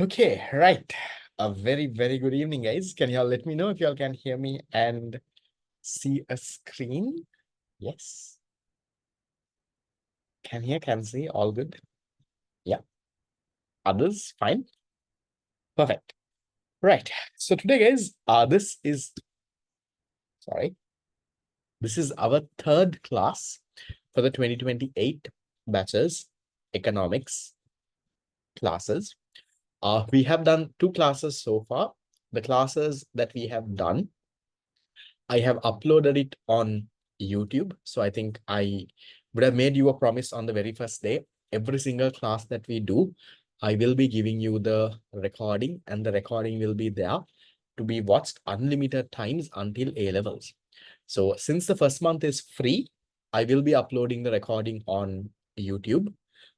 Okay, right. A very, very good evening, guys. Can y'all let me know if y'all can hear me and see a screen? Yes. Can hear, can see, all good. Yeah. Others, fine. Perfect. Right. So today, guys, sorry, this is our third class for the 2028 bachelor's economics classes. We have done two classes so far. The classes that we have done, I have uploaded it on YouTube. So I think I would have made you a promise on the very first day. Every single class that we do, I will be giving you the recording, and the recording will be there to be watched unlimited times until A levels. So since the first month is free, I will be uploading the recording on YouTube.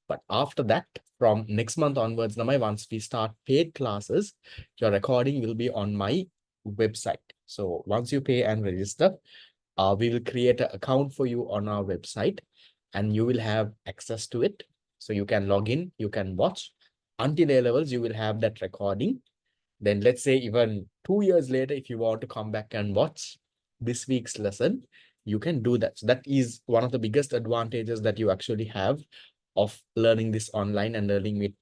But after that, from next month onwards, once we start paid classes, your recording will be on my website. So once you pay and register, we will create an account for you on our website, and you will have access to it. So you can log in, you can watch. Until A levels, you will have that recording. Then let's say even 2 years later, if you want to come back and watch this week's lesson, you can do that. So that is one of the biggest advantages that you actually have of learning this online and learning it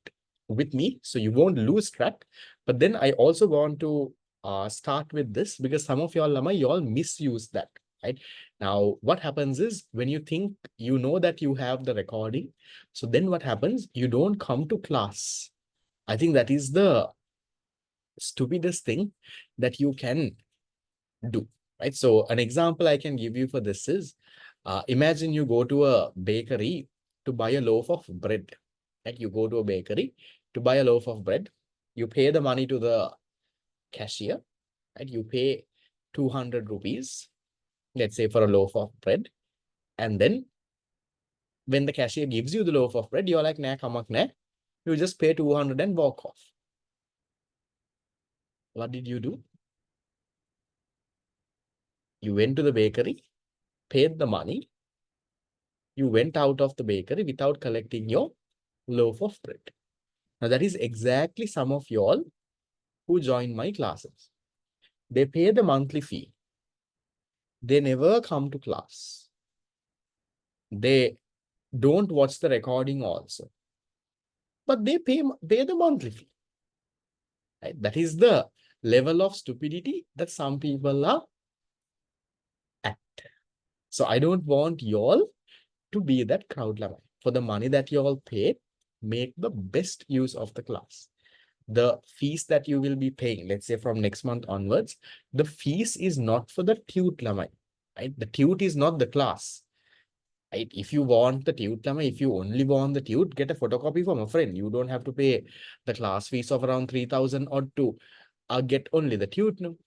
with me. So you won't lose track. But then I also want to start with this because some of y'all misuse that, right? Now, what happens is when you think you know that you have the recording, so then what happens? You don't come to class. I think that is the stupidest thing that you can do, right? So an example I can give you for this is, imagine you go to a bakery to buy a loaf of bread, right? You go to a bakery to buy a loaf of bread. You pay the money to the cashier, right? You pay 200 rupees, let's say, for a loaf of bread. And then when the cashier gives you the loaf of bread, you're like, nah, kamak, nah. You just pay 200 and walk off. What did you do? You went to the bakery, paid the money, you went out of the bakery without collecting your loaf of bread. Now, that is exactly some of y'all who join my classes. They pay the monthly fee. They never come to class. They don't watch the recording also, but they pay the monthly fee. Right? That is the level of stupidity that some people are at. So I don't want y'all to be that crowd level. For the money that you all pay, make the best use of the class. The fees that you will be paying, let's say from next month onwards, the fees is not for the tute lamai, right? The tute is not the class, right? If you want the tute lamai, if you only want the tute, get a photocopy from a friend. You don't have to pay the class fees of around 3,000 or to get only the tute. No?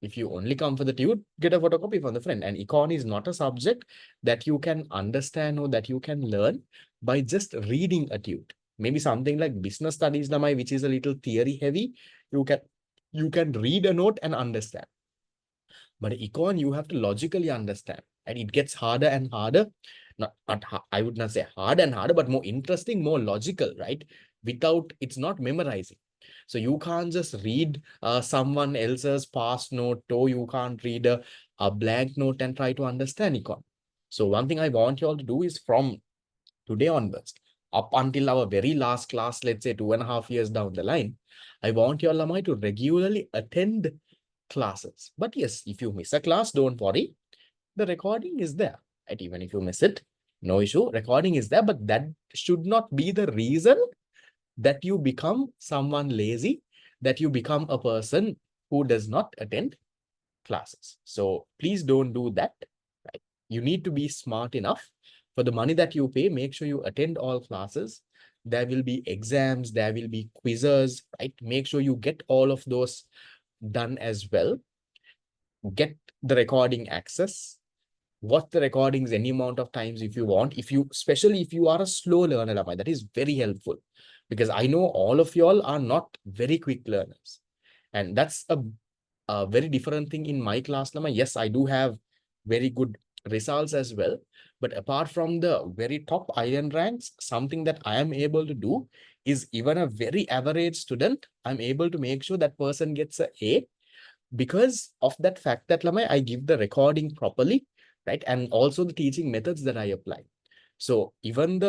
If you only come for the tute, get a photocopy from the friend. And econ is not a subject that you can understand or that you can learn by just reading a tute. Maybe something like business studies, Lamai, which is a little theory heavy, you can you can read a note and understand. But econ, you have to logically understand. And it gets harder and harder. I would not say hard and harder, but more interesting, more logical, right? Without, it's not memorizing. So you can't just read someone else's past note, or you can't read a blank note and try to understand econ. So one thing I want you all to do is from today onwards, up until our very last class, let's say 2.5 years down the line, I want you all, Lamai, to regularly attend classes. But yes, if you miss a class, don't worry. The recording is there. Right? Even if you miss it, no issue. Recording is there, but that should not be the reason that you become someone lazy, that you become a person who does not attend classes. So please don't do that. Right? You need to be smart enough. For the money that you pay, make sure you attend all classes. There will be exams, there will be quizzes, right? Make sure you get all of those done as well. Get the recording access. Watch the recordings any amount of times if you want. Especially if you are a slow learner, that is very helpful because I know all of y'all are not very quick learners. And that's a very different thing in my class, Lama. Yes, I do have very good results as well. But apart from the very top iron ranks, something that I am able to do is even a very average student, I'm able to make sure that person gets a A because of that fact that Lamai, I give the recording properly, right? And also the teaching methods that I apply. So even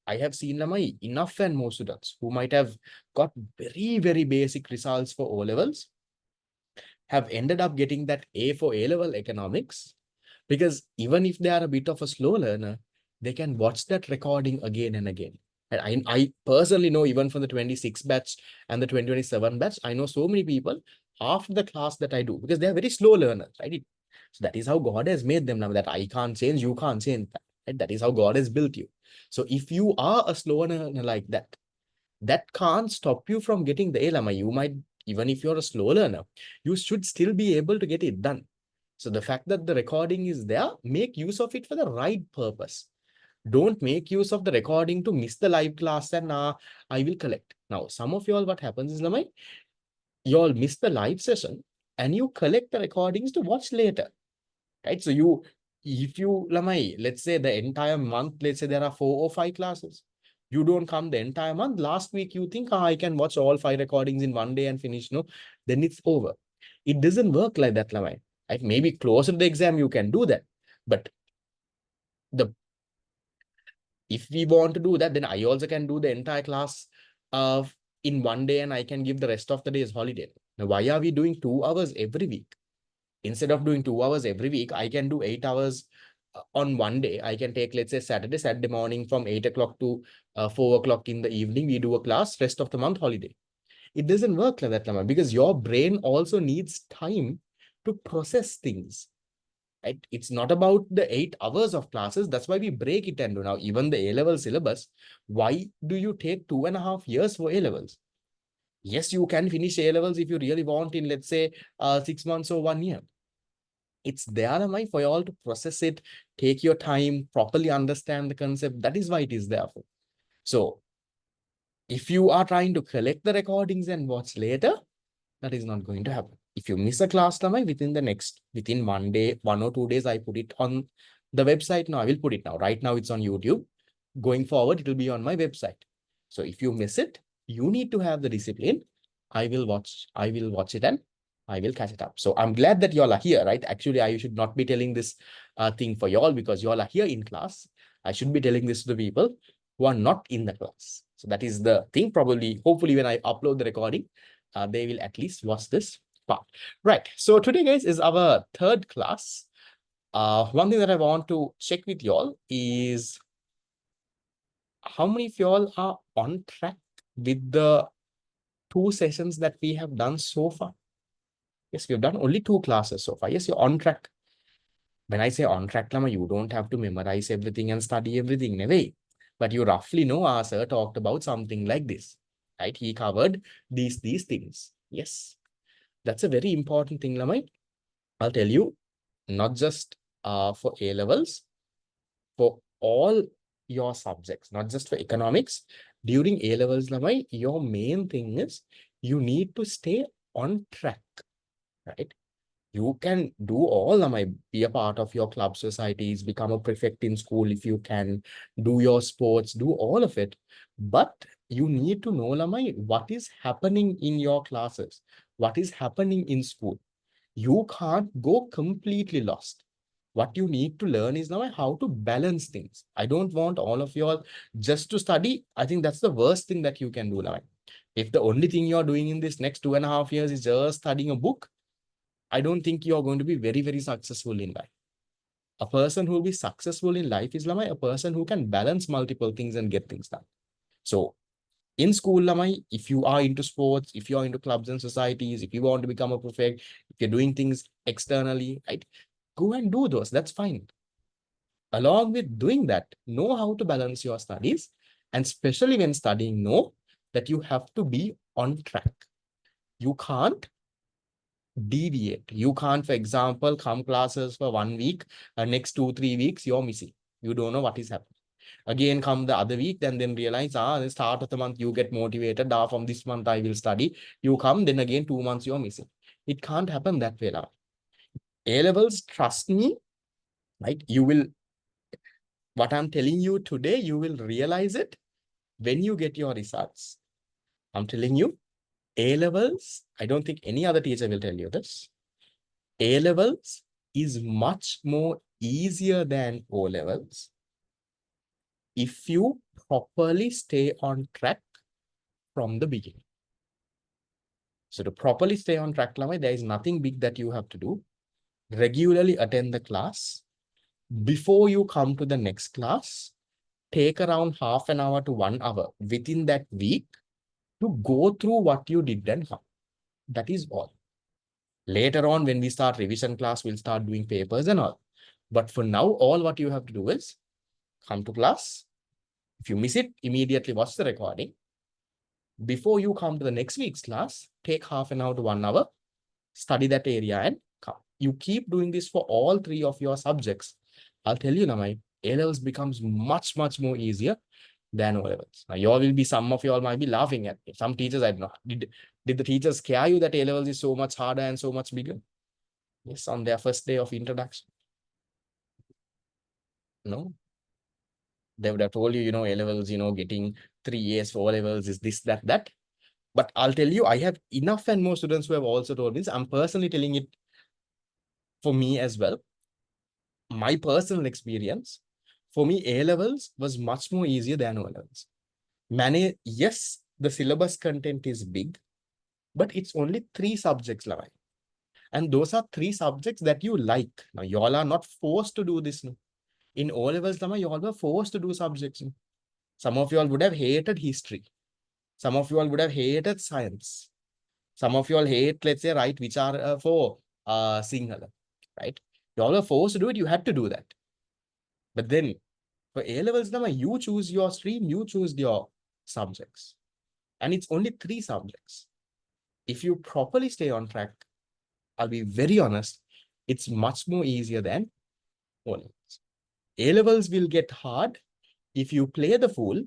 I have seen Lamai enough and more students who might have got very, very basic results for O levels have ended up getting that A for A level economics because even if they are a bit of a slow learner, they can watch that recording again and again. And I personally know even from the 26 batch and the 2027 batch, I know so many people after the class that I do because they are very slow learners, right? So that is how God has made them now that I can't change, you can't change that. Right? That is how God has built you. So if you are a slow learner like that, that can't stop you from getting the A Lama. You might, even if you're a slow learner, you should still be able to get it done. So the fact that the recording is there, make use of it for the right purpose. Don't make use of the recording to miss the live class and I will collect. Now, some of y'all, what happens is, Lamai, y'all miss the live session and you collect the recordings to watch later, right? So if you, Lamai, let's say the entire month, let's say there are 4 or 5 classes. You don't come the entire month. Last week, you think, I can watch all 5 recordings in one day and finish, no? Then it's over. It doesn't work like that, Lamai. Right? Maybe closer to the exam, you can do that. But the if we want to do that, then I also can do the entire class in one day and I can give the rest of the day as holiday. Now, why are we doing 2 hours every week? Instead of doing 2 hours every week, I can do 8 hours on one day. I can take, let's say, Saturday morning from 8 o'clock to 4 o'clock in the evening. We do a class, rest of the month holiday. It doesn't work like that, Lama, because your brain also needs time to process things. Right? It's not about the 8 hours of classes. That's why we break it and do now. Even the A-level syllabus, why do you take 2.5 years for A-levels? Yes, you can finish A-levels if you really want in, let's say, 6 months or 1 year. It's there, Amai, for you all to process it, take your time, properly understand the concept. That is why it is there for. So if you are trying to collect the recordings and watch later, that is not going to happen. If you miss a class, Tamai, within 1 day, 1 or 2 days, I put it on the website. Now I will put it now. Right now it's on YouTube. Going forward, it will be on my website. So if you miss it, you need to have the discipline. I will watch it and I will catch it up. So I'm glad that you all are here, right? Actually, I should not be telling this thing for you all because you all are here in class. I should be telling this to the people who are not in the class. So that is the thing. Probably, hopefully, when I upload the recording, they will at least watch this part. Right. So today, guys, is our third class. One thing that I want to check with y'all is how many of y'all are on track with the 2 sessions that we have done so far? Yes, we've done only 2 classes so far. Yes, you're on track. When I say on track, Lama, you don't have to memorize everything and study everything in a way. But you roughly know our sir talked about something like this, right? He covered these things. Yes, that's a very important thing, Lamai. I'll tell you, not just for A levels, for all your subjects, not just for economics. During A levels, Lamai, your main thing is you need to stay on track, right? You can do all, Lamai, be a part of your club societies, become a prefect in school if you can, do your sports, do all of it. But you need to know, Lamai, what is happening in your classes, what is happening in school. You can't go completely lost. What you need to learn is now how to balance things. I don't want all of you all just to study. I think that's the worst thing that you can do now. If the only thing you're doing in this next 2.5 years is just studying a book, I don't think you're going to be very, very successful in life. A person who will be successful in life is Lamai, a person who can balance multiple things and get things done. So in school, Lamai, if you are into sports, if you're into clubs and societies, if you want to become a prefect, if you're doing things externally, right, go and do those. That's fine. Along with doing that, know how to balance your studies. And especially when studying, know that you have to be on track. You can't deviate. You can't, for example, come classes for 1 week, next 2, 3 weeks, you're missing. You don't know what is happening. Again, come the other week, then realize, the start of the month, you get motivated. From this month, I will study. You come, then again, 2 months, you're missing. It can't happen that way now. A levels, trust me, right? You will What I'm telling you today, you will realize it when you get your results. I'm telling you, A-levels, I don't think any other teacher will tell you this. A-levels is much more easier than O-levels if you properly stay on track from the beginning. So to properly stay on track, there is nothing big that you have to do. Regularly attend the class. Before you come to the next class, take around half an hour to 1 hour within that week to go through what you did and how. That is all. Later on, when we start revision class, we'll start doing papers and all. But for now, all what you have to do is come to class. If you miss it, immediately watch the recording. Before you come to the next week's class, take half an hour to 1 hour, study that area and come. You keep doing this for all three of your subjects. I'll tell you now, my A-levels becomes much, much more easier than O-levels. Now, you all will be, some of you all might be laughing at me. Some teachers, I don't know, did the teachers scare you that A-levels is so much harder and so much bigger? Yes, on their first day of introduction. No, they would have told you, A-levels, getting 3 A's for O-levels is this, that, that. But I'll tell you, I have enough and more students who have also told me this. I'm personally telling it for me as well. My personal experience, for me, A-levels was much more easier than O-levels. Yes, the syllabus content is big, but it's only 3 subjects. And those are 3 subjects that you like. Now, you all are not forced to do this. No? In O-levels, you all were forced to do subjects. No? Some of you all would have hated history. Some of you all would have hated science. Some of you all hate, let's say, right, which are for Sinhala, right? You all were forced to do it. You had to do that. But then for A-levels, you choose your stream, you choose your subjects. And it's only 3 subjects. If you properly stay on track, I'll be very honest, it's much more easier than O-levels. A-levels will get hard if you play the fool.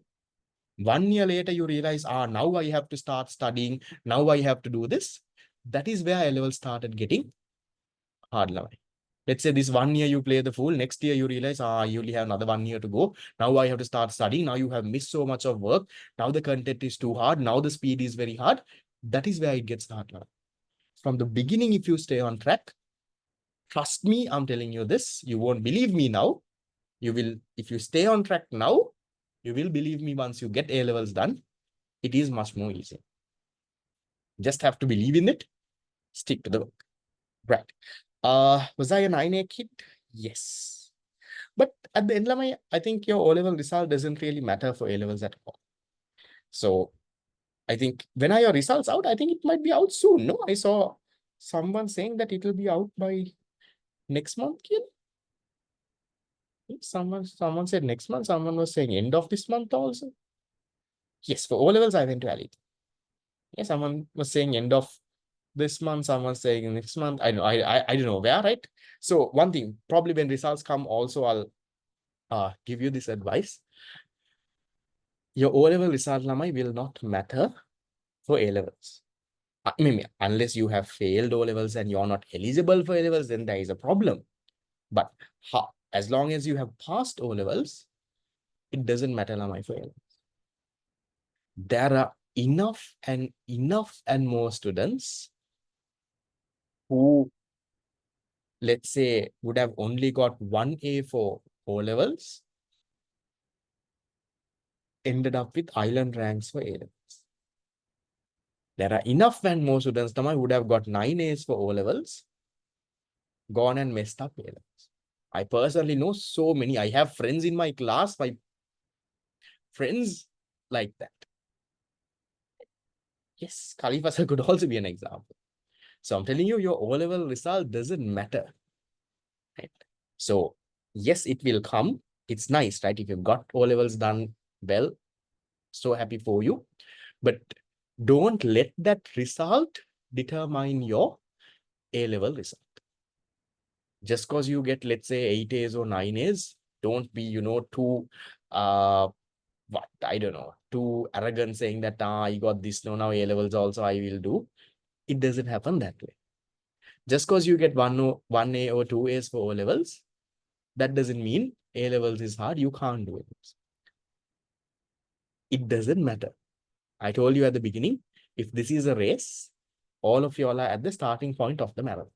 1 year later, you realize, now I have to start studying. Now I have to do this. That is where A-levels started getting hard. Let's say this 1 year you play the fool. Next year you realize, you only have another 1 year to go. Now I have to start studying. Now you have missed so much of work. Now the content is too hard. Now the speed is very hard. That is where it gets hard. From the beginning, if you stay on track, trust me, I'm telling you this, you won't believe me now. You will, if you stay on track now, you will believe me once you get A-levels done. It is much more easy. Just have to believe in it. Stick to the work. Right. Was I a 9A kid? Yes. But at the end of I think your O-level result doesn't really matter for A-levels at all. So I think when are your results out? I think it might be out soon. No, I saw someone saying that it will be out by next month, kid. Someone said next month. Someone was saying end of this month also. Yes, for O-levels, I went to Ali. Yes, someone was saying end of this month. Someone saying next month. I don't know where, right? So one thing, probably when results come, also I'll give you this advice. Your O-level result will not matter for A-levels. Maybe unless you have failed O-levels and you're not eligible for A-levels, then there is a problem. But as long as you have passed O-levels, it doesn't matter for A-levels. There are enough and more students who, let's say, would have only got 1A for O-levels, ended up with island ranks for A-levels. There are enough and more students who would have got 9 A's for O-levels, gone and messed up A-levels. I personally know so many. I have friends in my class, my friends like that. Yes, Khalifa sir could also be an example. So I'm telling you, your O-level result doesn't matter. Right? So yes, it will come. It's nice, right? If you've got O-levels done well, so happy for you. But don't let that result determine your A-level result. Just because you get, let's say, 8 A's or 9 A's, don't be, too, too arrogant saying that, I got this, no, now A-levels also I will do. It doesn't happen that way. Just because you get 1 A or 2 A's for O-levels, that doesn't mean A-levels is hard, you can't do it. It doesn't matter. I told you at the beginning, if this is a race, all of you all are at the starting point of the marathon.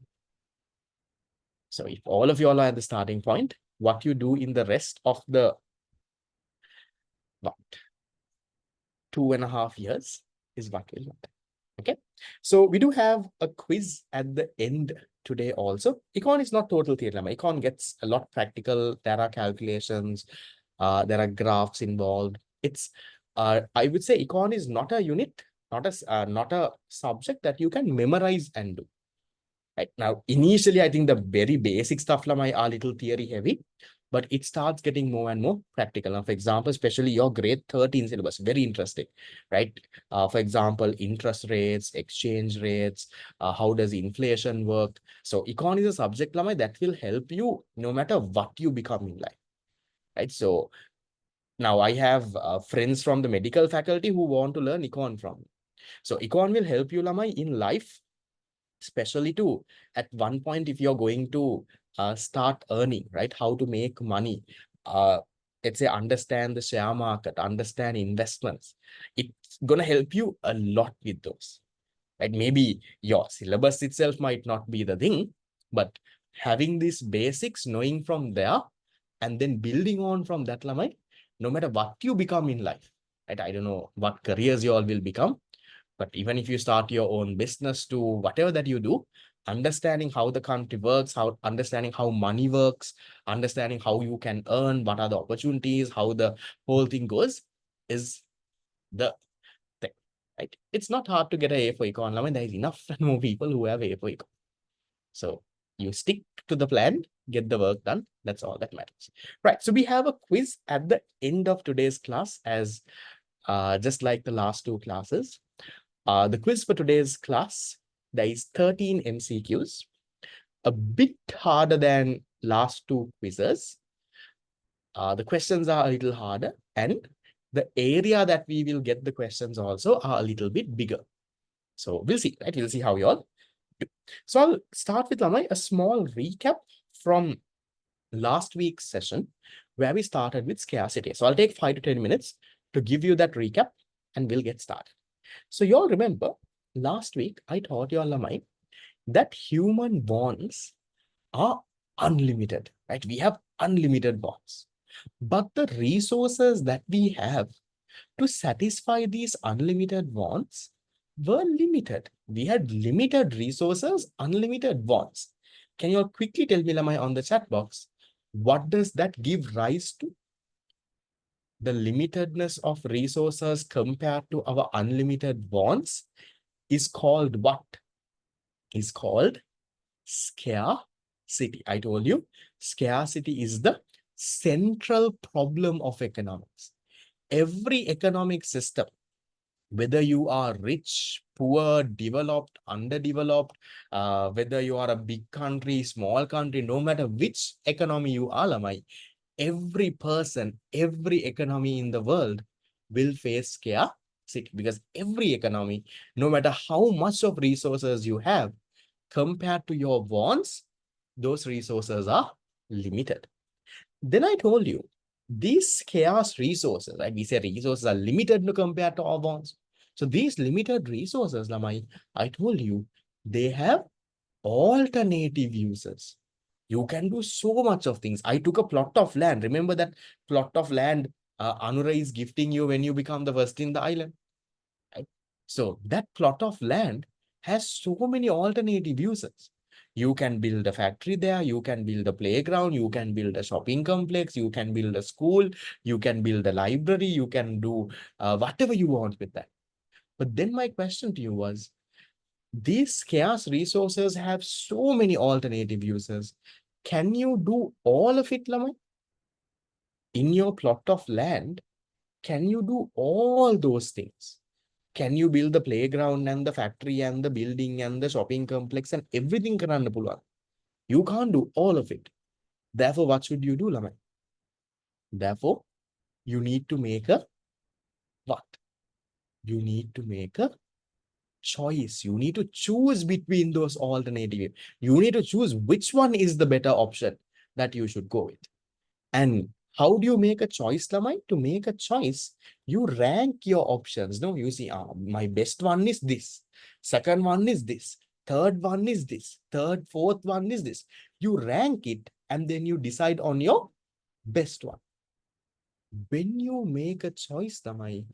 So if all of you all are at the starting point, what you do in the rest of the what, 2.5 years is what will matter. Okay. So we do have a quiz at the end today also. Econ is not total theory. Econ gets a lot practical. There are calculations. There are graphs involved. It's, I would say econ is not a unit, not a subject that you can memorize and do. Right now, initially, I think the very basic stuff are a little theory heavy, but it starts getting more and more practical. Now, for example, especially your grade 13 syllabus, very interesting, right? For example, interest rates, exchange rates, how does inflation work? So econ is a subject that will help you no matter what you become in life, right? So now I have friends from the medical faculty who want to learn econ from me. So econ will help you in life, especially too, at one point, if you're going to start earning, right? How to make money, let's say understand the share market, understand investments. It's going to help you a lot with those, right? Maybe your syllabus itself might not be the thing, but having these basics, knowing from there, and then building on from that, no matter what you become in life, right? I don't know what careers you all will become, but even if you start your own business to whatever that you do, understanding how the country works, understanding how money works, understanding how you can earn, what are the opportunities, how the whole thing goes is the thing, right? It's not hard to get an A for econ. There is enough and more people who have A for econ. So you stick to the plan, get the work done. That's all that matters. Right. So we have a quiz at the end of today's class, as just like the last two classes. The quiz for today's class, there is 13 MCQs, a bit harder than last two quizzes. The questions are a little harder, and the area that we will get the questions also are a little bit bigger. So we'll see, right? We'll see how you all do. So I'll start with a small recap from last week's session where we started with scarcity. So I'll take 5 to 10 minutes to give you that recap and we'll get started. So you all remember last week I taught you all that human wants are unlimited, right? We have unlimited wants, but the resources that we have to satisfy these unlimited wants were limited. We had limited resources, unlimited wants. Can you all quickly tell me, Lamai, on the chat box, what does that give rise to? The limitedness of resources compared to our unlimited wants is called what? Is called scarcity. I told you, scarcity is the central problem of economics. Every economic system, whether you are rich, poor, developed, underdeveloped, whether you are a big country, small country, no matter which economy you are, Lamai, every person, every economy in the world will face scarcity, because every economy, no matter how much of resources you have, compared to your wants, those resources are limited. Then I told you, these scarce resources, right? We say resources are limited compared to our wants. So these limited resources, Lamai, I told you, they have alternative uses. You can do so much of things. I took a plot of land. Remember that plot of land Anura is gifting you when you become the first in the island, right? So that plot of land has so many alternative uses. You can build a factory there, you can build a playground, you can build a shopping complex, you can build a school, you can build a library, you can do whatever you want with that. But then my question to you was, these scarce resources have so many alternative uses. Can you do all of it, Lamai? In your plot of land, can you do all those things? Can you build the playground and the factory and the building and the shopping complex and everything? You can't do all of it. Therefore, what should you do, Lamai? Therefore, you need to make a what? You need to make a choice. You need to choose between those alternatives. You need to choose which one is the better option that you should go with. And how do you make a choice, Lamai? To make a choice, you rank your options. No, you see, my best one is this. Second one is this. Third one is this. Third, fourth one is this. You rank it and then you decide on your best one. When you make a choice, Lamai,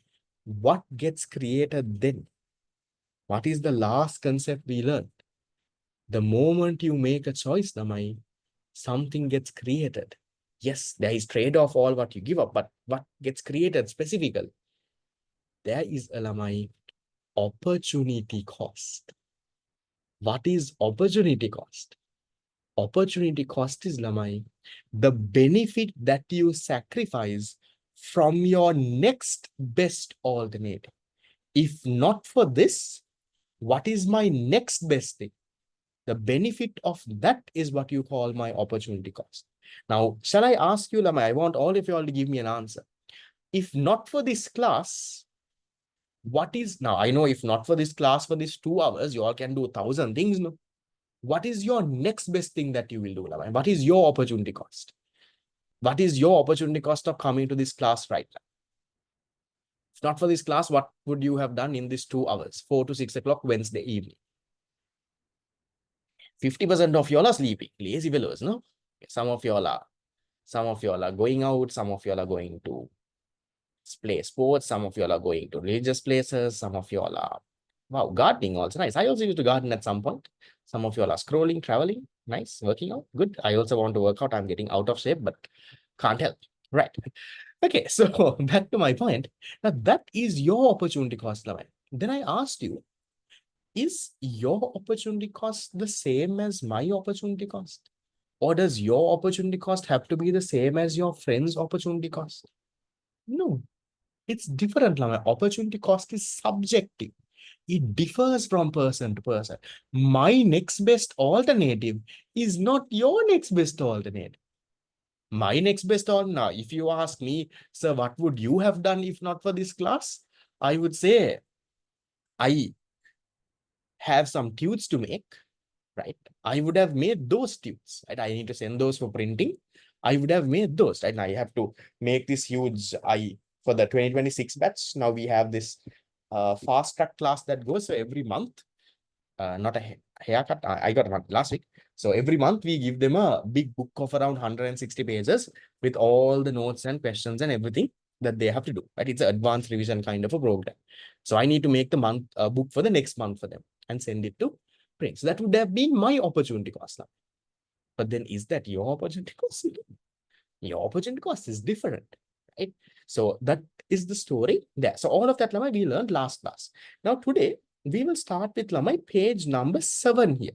what gets created then? What is the last concept we learned? The moment you make a choice, Lamai, something gets created. Yes, there is trade-off all what you give up, but what gets created specifically? There is, Lamai, opportunity cost. What is opportunity cost? Opportunity cost is, Lamai, the benefit that you sacrifice from your next best alternative. If not for this, what is my next best thing? The benefit of that is what you call my opportunity cost. Now, shall I ask you, Lamai? I want all of you all to give me an answer. If not for this class, what is, now I know if not for this class, for these 2 hours, you all can do 1,000 things. No? What is your next best thing that you will do, Lamai? What is your opportunity cost? What is your opportunity cost of coming to this class right now? If not for this class, what would you have done in these 2 hours, 4 to 6 o'clock Wednesday evening? 50% of y'all are sleeping, lazy fellows, no? Some of y'all are going out, some of y'all are going to play sports, some of y'all are going to religious places, some of y'all are, wow, gardening also nice. I also used to garden at some point. Some of y'all are scrolling, traveling, nice, working out, good. I also want to work out. I'm getting out of shape, but can't help. Right. Okay, so back to my point. Now that is your opportunity cost, Lamai. Then I asked you, is your opportunity cost the same as my opportunity cost? Or does your opportunity cost have to be the same as your friend's opportunity cost? No, it's different. Opportunity cost is subjective. It differs from person to person. My next best alternative is not your next best alternative. My next best alternative, now, if you ask me, sir, what would you have done if not for this class? I would say, I have some tudes to make, right? I would have made those tudes, right? I need to send those for printing. I would have made those, right? And I have to make this huge, for the 2026 batch. Now we have this fast track class that goes, so every month, not a haircut, I got one last week. So every month we give them a big book of around 160 pages with all the notes and questions and everything that they have to do, right? It's an advanced revision kind of a program. So I need to make the month book for the next month for them and send it to print. So that would have been my opportunity cost now. But then is that your opportunity cost? Your opportunity cost is different, right? So that is the story there. So all of that, Lamai, we learned last class. Now today, we will start with, Lamai, page number 7 here.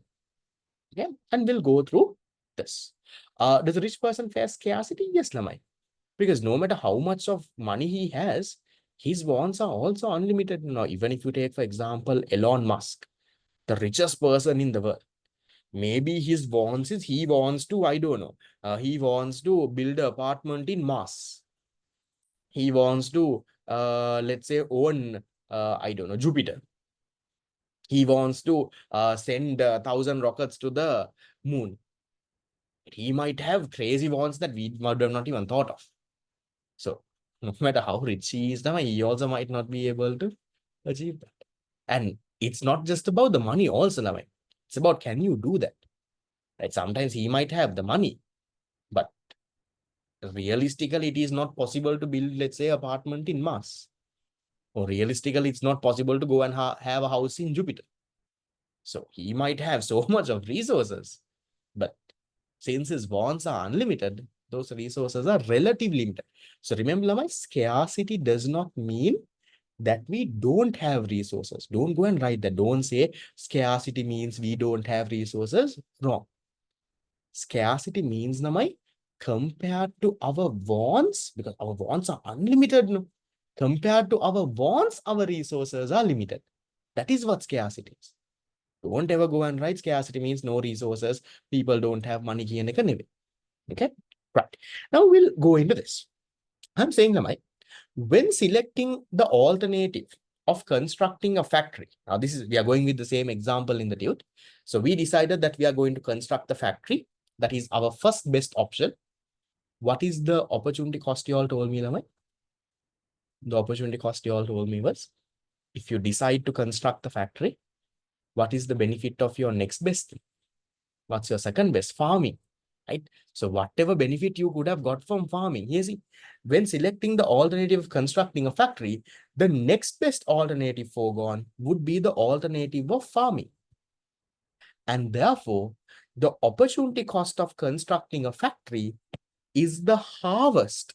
Yeah, and we'll go through this. Does a rich person face scarcity? Yes, Lamai. Because no matter how much of money he has, his wants are also unlimited. Now, even if you take, for example, Elon Musk, the richest person in the world, maybe his wants is he wants to, I don't know, he wants to build an apartment in Mars. He wants to, let's say, own, I don't know, Jupiter. He wants to send 1,000 rockets to the moon. He might have crazy wants that we might have not even thought of. So no matter how rich he is, he also might not be able to achieve that. And it's not just about the money also, it's about, can you do that? Right? Sometimes he might have the money, but realistically, it is not possible to build, let's say, apartment in Mars. Or realistically, it's not possible to go and have a house in Jupiter. So he might have so much of resources, but since his wants are unlimited, those resources are relatively limited. So remember, Lamai, scarcity does not mean that we don't have resources. Don't go and write that. Don't say scarcity means we don't have resources. Wrong. Scarcity means, Lamai, compared to our wants, because our wants are unlimited. No? Compared to our wants, our resources are limited. That is what scarcity is. Don't ever go and write scarcity means no resources. People don't have money here and anyway. Okay, right. Now we'll go into this. I'm saying, Lamai, when selecting the alternative of constructing a factory, now this is, we are going with the same example in the dude. So we decided that we are going to construct the factory. That is our first best option. What is the opportunity cost you all told me, Lamai? The opportunity cost you all told me was, if you decide to construct the factory, what is the benefit of your next best thing? What's your second best? Farming, right? So whatever benefit you could have got from farming, here see, when selecting the alternative of constructing a factory, the next best alternative foregone would be the alternative of farming. And therefore, the opportunity cost of constructing a factory is the harvest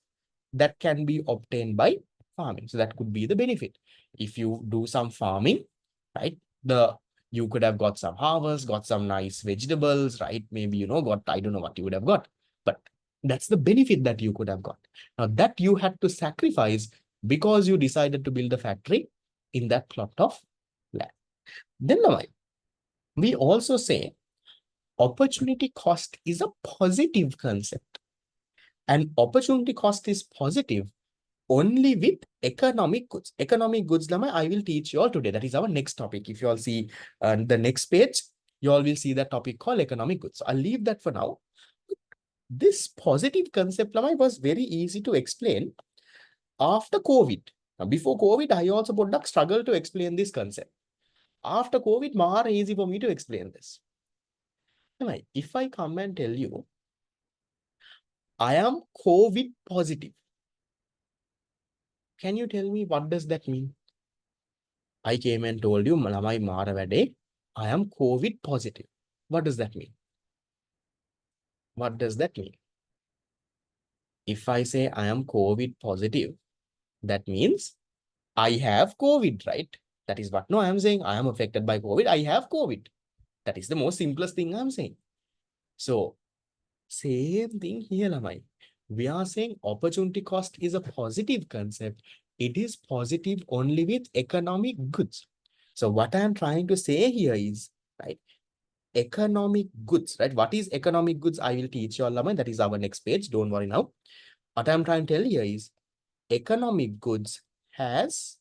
that can be obtained by farming. So that could be the benefit. If you do some farming, right, you could have got some harvest, got some nice vegetables, right? Maybe, got, I don't know what you would have got, but that's the benefit that you could have got. Now that you had to sacrifice because you decided to build a factory in that plot of land. Then now, we also say opportunity cost is a positive concept. And opportunity cost is positive only with economic goods. Economic goods, Lama, I will teach you all today. That is our next topic. If you all see the next page, you all will see that topic called economic goods. So I'll leave that for now. This positive concept, Lama, was very easy to explain after COVID. Now, before COVID, I also struggled to explain this concept. After COVID, more easy for me to explain this. Lama, if I come and tell you, I am COVID positive, can you tell me what does that mean? I came and told you, Lamai Maravade, I am COVID positive. What does that mean? What does that mean? If I say I am COVID positive, that means I have COVID, right? That is what no, I am saying. I am affected by COVID. I have COVID. That is the most simplest thing I am saying. So, same thing here, Lamai. We are saying opportunity cost is a positive concept. It is positive only with economic goods. So what I am trying to say here is, right, economic goods, right? What is economic goods? I will teach you all, Lamai. That is our next page. Don't worry now. What I'm trying to tell here is economic goods has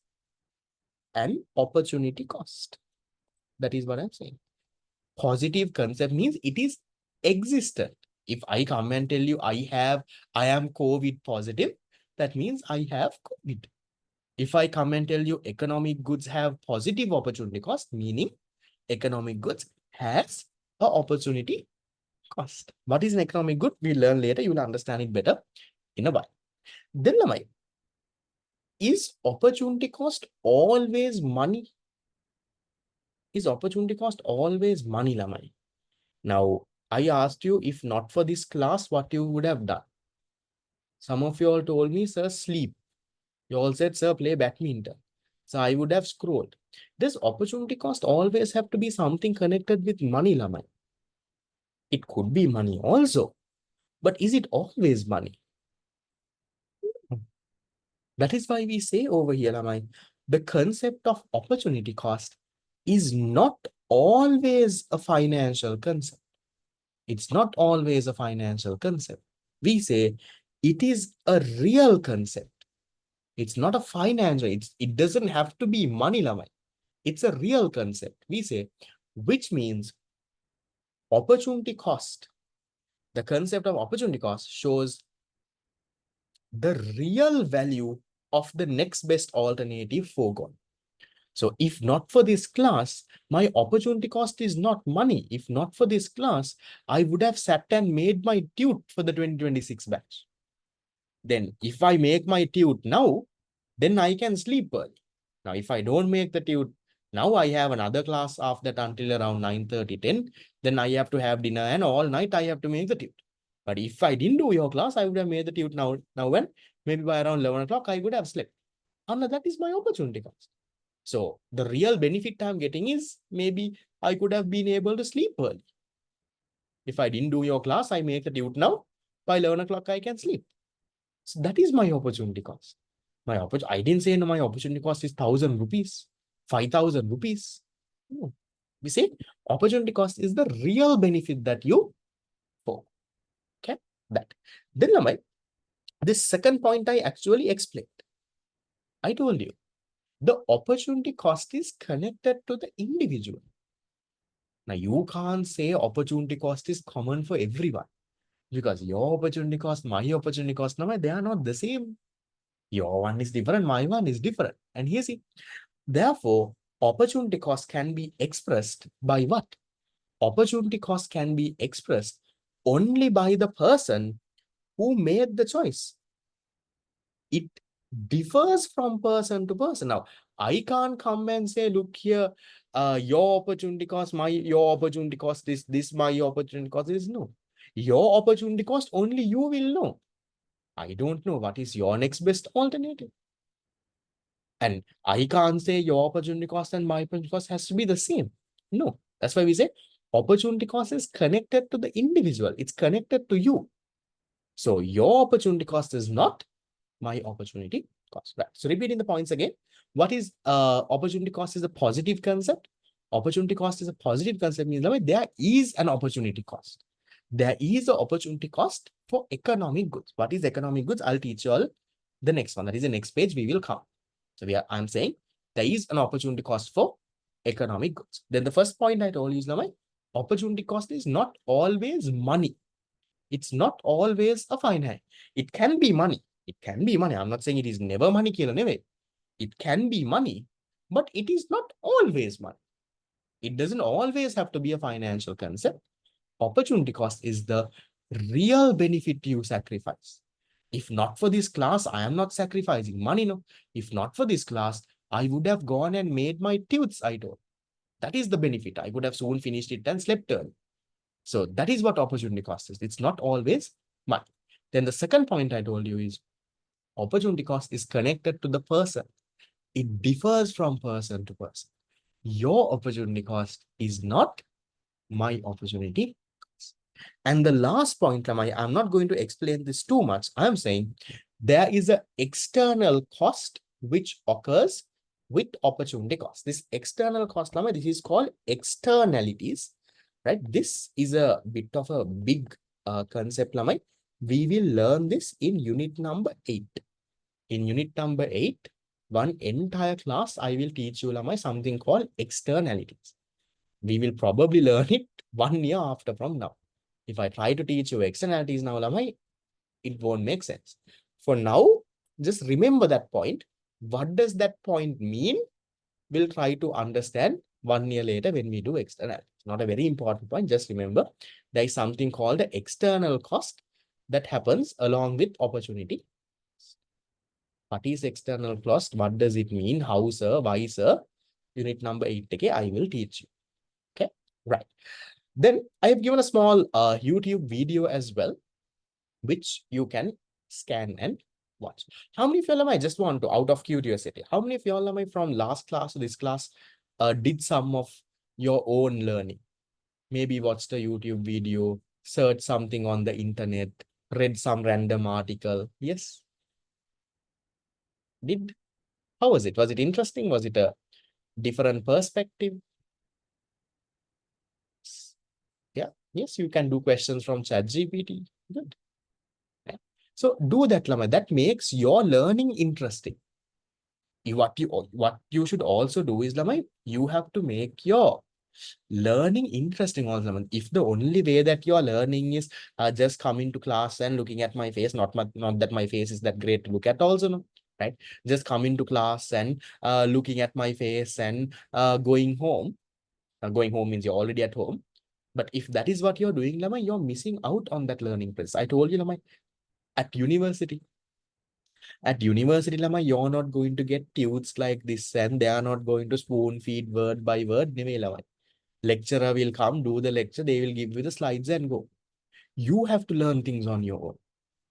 an opportunity cost. That is what I'm saying. Positive concept means it is existent. If I come and tell you I am COVID positive, that means I have COVID. If I come and tell you economic goods have positive opportunity cost, meaning economic goods has a opportunity cost. What is an economic good? We'll learn later. You will understand it better in a while. Then, Lamai, is opportunity cost always money? Is opportunity cost always money, Lamai? Now, I asked you, if not for this class, what you would have done. Some of you all told me, sir, sleep. You all said, sir, play badminton. So I would have scrolled. Does opportunity cost always have to be something connected with money, Lamai? It could be money also. But is it always money? That is why we say over here, Lamai, the concept of opportunity cost is not always a financial concept. It's not always a financial concept. We say it is a real concept. It's not a financial. It doesn't have to be money, Lamai. It's a real concept. We say, which means opportunity cost. The concept of opportunity cost shows the real value of the next best alternative foregone. So if not for this class, my opportunity cost is not money. If not for this class, I would have sat and made my tute for the 2026 batch. Then if I make my tute now, then I can sleep early. Now, if I don't make the tute, now I have another class after that until around 9:30, 10. Then I have to have dinner and all night I have to make the tute. But if I didn't do your class, I would have made the tute now. Now when? Maybe by around 11 o'clock, I would have slept. And that is my opportunity cost. So the real benefit I'm getting is maybe I could have been able to sleep early. If I didn't do your class, I make the tute now. By 11 o'clock, I can sleep. So that is my opportunity cost. I didn't say no, my opportunity cost is 1,000 rupees, 5,000 rupees. No. We say opportunity cost is the real benefit that you for. Okay, that. Then, Lamai, this second point I actually explained. I told you the opportunity cost is connected to the individual. Now, you can't say opportunity cost is common for everyone. Because your opportunity cost, my opportunity cost, lamai, they are not the same. Your one is different, my one is different. And here's it. Therefore, opportunity cost can be expressed by what? Opportunity cost can be expressed only by the person who made the choice. It differs from person to person. Now, I can't come and say, look here, your opportunity cost, your opportunity cost, this, my opportunity cost is no. Your opportunity cost, only you will know. I don't know what is your next best alternative. And I can't say your opportunity cost and my opportunity cost has to be the same. No, that's why we say opportunity cost is connected to the individual. It's connected to you. So your opportunity cost is not my opportunity cost. Right. So repeating the points again, what is opportunity cost is a positive concept. Opportunity cost is a positive concept means that there is an opportunity cost. There is an opportunity cost for economic goods. What is economic goods? I'll teach you all the next one. That is the next page we will come. So I'm saying there is an opportunity cost for economic goods. Then the first point I told you is that opportunity cost is not always money. It's not always a finite. It can be money. It can be money. I'm not saying it is never money. It can be money, but it is not always money. It doesn't always have to be a financial concept. Opportunity cost is the real benefit you sacrifice. If not for this class, I am not sacrificing money. No. If not for this class, I would have gone and made my tooths, I told. That is the benefit. I would have soon finished it and slept early. So that is what opportunity cost is. It's not always money. Then the second point I told you is opportunity cost is connected to the person. It differs from person to person. Your opportunity cost is not my opportunity cost. And the last point, I'm not going to explain this too much. I'm saying there is an external cost which occurs with opportunity cost. This external cost, this is called externalities, right? This is a bit of a big concept, we will learn this in unit number 8. In unit number 8, one entire class, I will teach you something called externalities. We will probably learn it 1 year after from now. If I try to teach you externalities now, it won't make sense. For now, just remember that point. What does that point mean? We'll try to understand 1 year later when we do externalities. Not a very important point. Just remember, there is something called the external cost that happens along with opportunity. What is external cost? What does it mean? How, sir? Why, sir? Unit number 8, okay, I will teach you. Okay, right. Then I have given a small YouTube video as well, which you can scan and watch. How many of y'all I just want to, out of curiosity, how many of y'all am I from last class to this class did some of your own learning? Maybe watched a YouTube video, search something on the internet, read some random article. Yes? Did? How was it? Was it interesting? Was it a different perspective? Yeah. Yes, you can do questions from ChatGPT. Good. Yeah. So do that, Lama. That makes your learning interesting. What you should also do is, Lama, you have to make your learning interesting also. Lama. If the only way that you are learning is just coming to class and looking at my face, not that my face is that great to look at also, no? Right? Just coming to class and looking at my face and going home. Going home means you're already at home. But if that is what you're doing, Lama, you're missing out on that learning process. I told you, Lama, at university, Lama, you're not going to get tunes like this and they are not going to spoon feed word by word. Lama. Lecturer will come, do the lecture, they will give you the slides and go. You have to learn things on your own.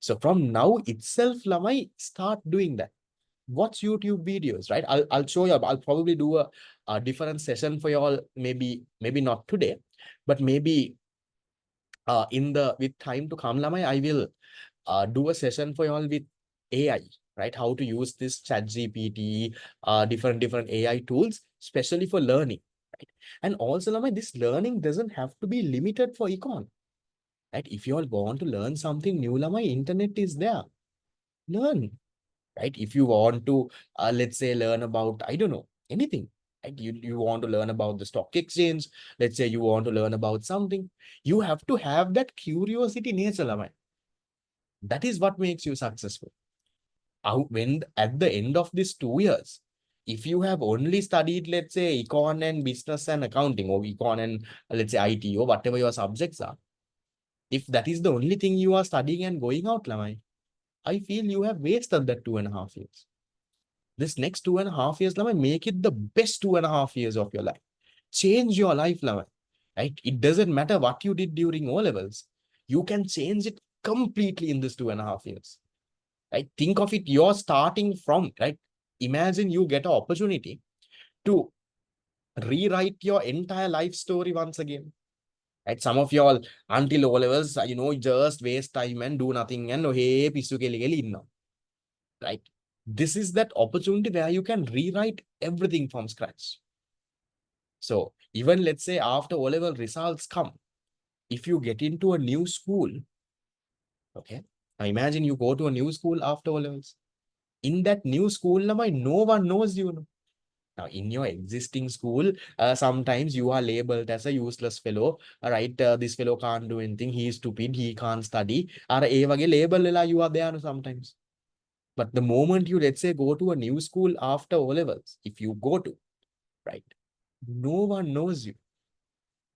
So from now itself, Lama, start doing that. Watch YouTube videos, right? I'll show you. I'll probably do a different session for you all. Maybe not today, but maybe with time to come, Lamai, I will do a session for you all with AI, right? How to use this ChatGPT, different AI tools, especially for learning, right? And also, Lamai, this learning doesn't have to be limited for econ, right? If you all want to learn something new, Lamai, internet is there. Learn, right? If you want to, let's say, learn about, I don't know, anything, Right? You want to learn about the stock exchange. Let's say you want to learn about something. You have to have that curiosity nature. Lamai. That is what makes you successful. When at the end of these 2 years, if you have only studied, let's say, econ and business and accounting, or econ and let's say IT, or whatever your subjects are, if that is the only thing you are studying and going out, Lamai, I feel you have wasted that 2.5 years. This next 2.5 years, Lamai, make it the best 2.5 years of your life. Change your life, Lamai. Right? It doesn't matter what you did during O levels. You can change it completely in this 2.5 years. Right? Think of it, you're starting from, right? Imagine you get an opportunity to rewrite your entire life story once again. Right? Some of y'all until O levels, just waste time and do nothing and hey, pisu keli keli inna. Right? This is that opportunity where you can rewrite everything from scratch. So even let's say after O level results come, if you get into a new school, okay, now imagine you go to a new school after O levels. In that new school, no one knows you. Now, in your existing school, sometimes you are labeled as a useless fellow, right? This fellow can't do anything. He is stupid. He can't study. Label you are there sometimes. But the moment you, let's say, go to a new school after O levels, if you go to, right, no one knows you.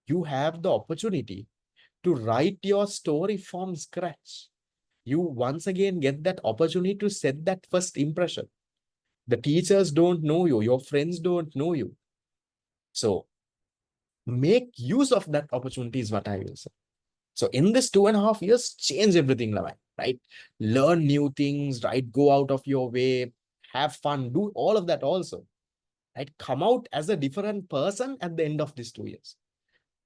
You have the opportunity to write your story from scratch. You once again get that opportunity to set that first impression. The teachers don't know you. Your friends don't know you. So make use of that opportunity is what I will say. So in this 2.5 years, change everything, right? Learn new things, right? Go out of your way, have fun, do all of that also. Right? Come out as a different person at the end of these 2 years.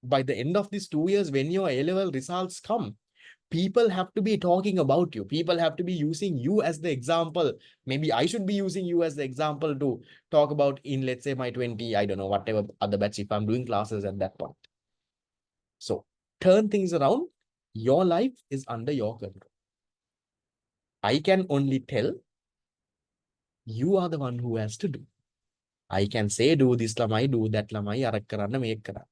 By the end of these 2 years, when your A-level results come, people have to be talking about you. People have to be using you as the example. Maybe I should be using you as the example to talk about in, let's say, my 20, I don't know, whatever other batch, if I'm doing classes at that point. So turn things around. Your life is under your control. I can only tell you are the one who has to do. I can say, do this lamai, do that lamai, arak karanna, make karan.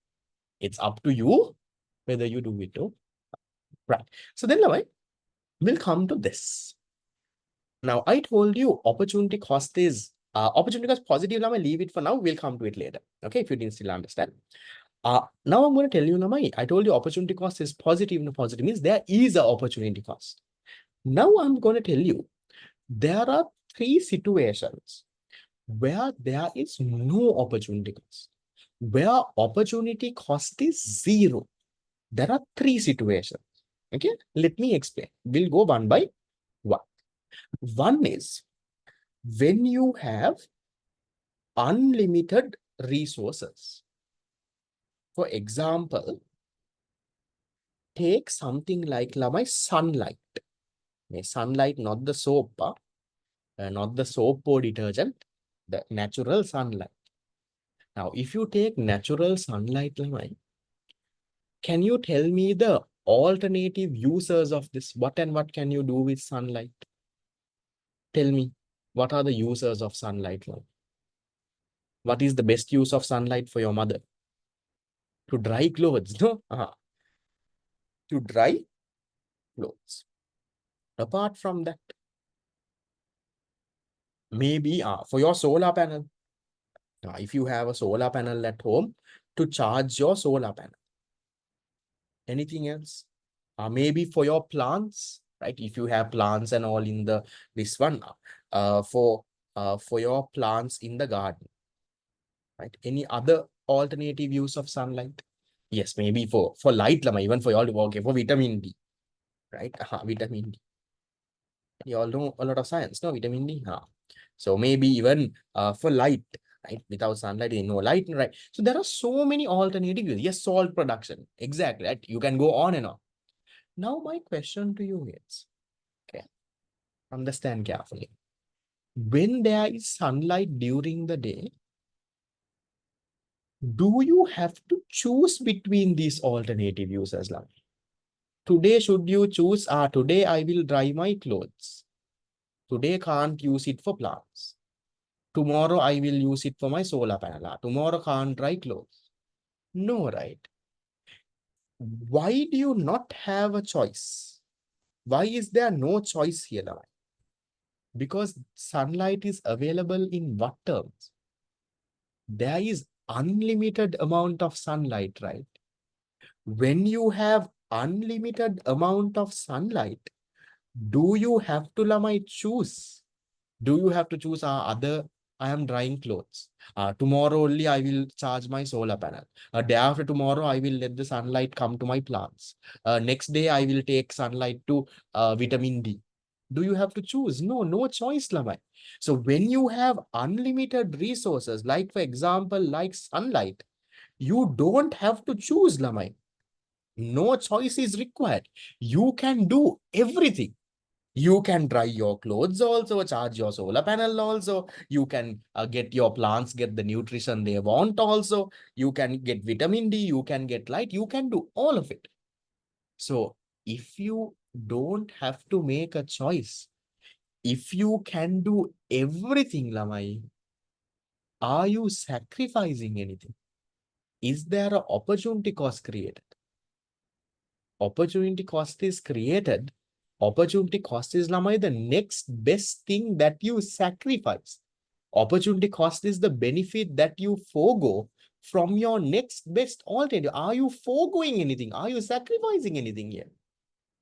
It's up to you whether you do it or right. So then lamai, we'll come to this. Now, I told you opportunity cost is opportunity cost positive. Now, I leave it for now. We'll come to it later. Okay, if you didn't still understand. Now I'm going to tell you, Namai, I told you opportunity cost is positive. No, positive means there is an opportunity cost. Now I'm going to tell you, there are 3 situations where there is no opportunity cost. Where opportunity cost is 0. There are 3 situations. Okay, let me explain. We'll go one by one. One is when you have unlimited resources. For example, take something like my sunlight. Sunlight, not the soap, not the soap or detergent, the natural sunlight. Now, if you take natural sunlight, can you tell me the alternative uses of this? What and what can you do with sunlight? Tell me, what are the uses of sunlight? What is the best use of sunlight for your mother? To dry clothes, no? To dry clothes. Apart from that, maybe for your solar panel. If you have a solar panel at home, to charge your solar panel. Anything else? Maybe for your plants, right? If you have plants and all in this one, for your plants in the garden, right? Any other alternative use of sunlight? Yes, maybe for light, even for your okay, for vitamin D, right? Vitamin D. You all know a lot of science, no? Vitamin D. So maybe even for light, right? Without sunlight, no light, right? So there are so many alternatives. Yes, salt production. Exactly, right? You can go on and on. Now, my question to you is, okay, understand carefully. When there is sunlight during the day, do you have to choose between these alternative uses? Today, should you choose, today I will dry my clothes. Today can't use it for plants. Tomorrow I will use it for my solar panel. Tomorrow can't dry clothes. No, right? Why do you not have a choice? Why is there no choice here now? Because sunlight is available in what terms? There is unlimited amount of sunlight, right? When you have unlimited amount of sunlight, do you have to Lamai choose? Do you have to choose other? I am drying clothes. Tomorrow only I will charge my solar panel. Day after tomorrow, I will let the sunlight come to my plants. Next day, I will take sunlight to vitamin D. Do you have to choose? No, no choice, Lamai. So when you have unlimited resources, like for example, like sunlight, you don't have to choose, Lamai. No choice is required. You can do everything. You can dry your clothes also, charge your solar panel also. You can get your plants, get the nutrition they want also. You can get vitamin D, you can get light, you can do all of it. So if you don't have to make a choice, if you can do everything, Lamai, are you sacrificing anything? Is there an opportunity cost created? Opportunity cost is created. Opportunity cost is, Lamai, the next best thing that you sacrifice. Opportunity cost is the benefit that you forego from your next best alternative. Are you foregoing anything? Are you sacrificing anything here?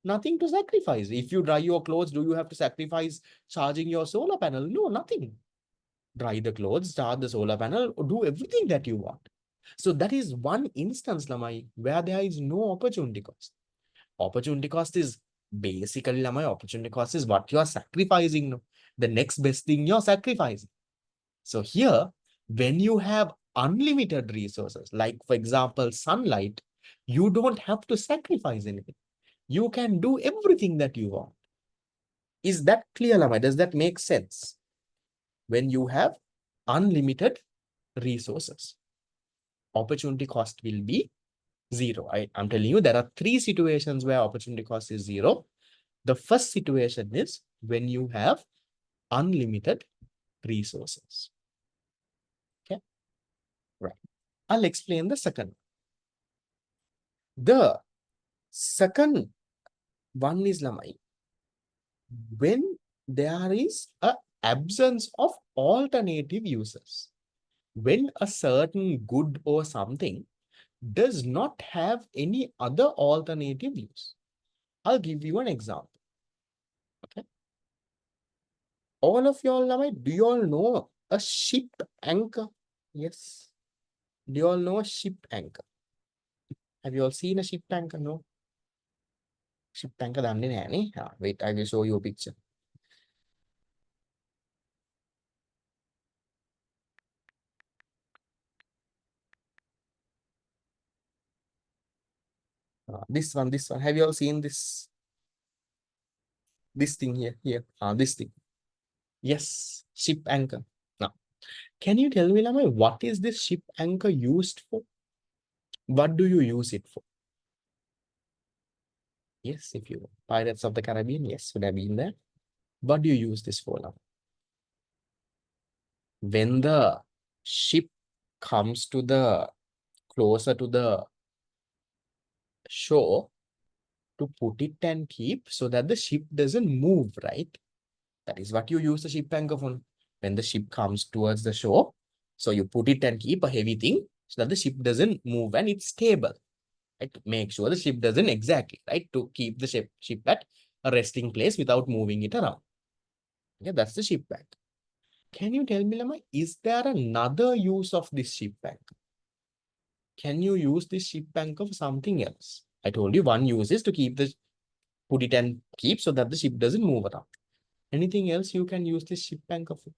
Nothing to sacrifice. If you dry your clothes, do you have to sacrifice charging your solar panel? No, nothing. Dry the clothes, charge the solar panel, do everything that you want. So that is one instance, Lamai, where there is no opportunity cost. Opportunity cost is basically, Lamai, opportunity cost is what you are sacrificing. No? The next best thing you're sacrificing. So here, when you have unlimited resources, like for example, sunlight, you don't have to sacrifice anything. You can do everything that you want. Is that clear, Lamai? Does that make sense? When you have unlimited resources, opportunity cost will be zero. I'm telling you, there are three situations where opportunity cost is zero. The first situation is when you have unlimited resources. Okay, right. I'll explain the second. The second one is, Lamai, when there is a absence of alternative uses. When a certain good or something does not have any other alternative use. I'll give you an example. Okay. All of y'all, do you all know a ship anchor? Yes. Do you all know a ship anchor? Have you all seen a ship anchor? No. Ship anchor දන්නේ නෑනේ. Wait, I will show you a picture. This one, this one. Have you all seen this? This thing here, here. This thing. Yes, ship anchor. Now, can you tell me, Lamai, what is this ship anchor used for? What do you use it for? Yes, if you Pirates of the Caribbean, yes, would have been there. What do you use this for now? When the ship comes to the closer to the shore, to put it and keep so that the ship doesn't move, right? That is what you use the ship anchor for. When the ship comes towards the shore, so you put it and keep a heavy thing so that the ship doesn't move and it's stable. Right? To make sure the ship doesn't exactly, right? To keep the ship at a resting place without moving it around. Okay, that's the ship anchor. Can you tell me, Lama, is there another use of this ship anchor? Can you use this ship anchor for something else? I told you one use is to put it and keep so that the ship doesn't move around. Anything else you can use this ship anchor for?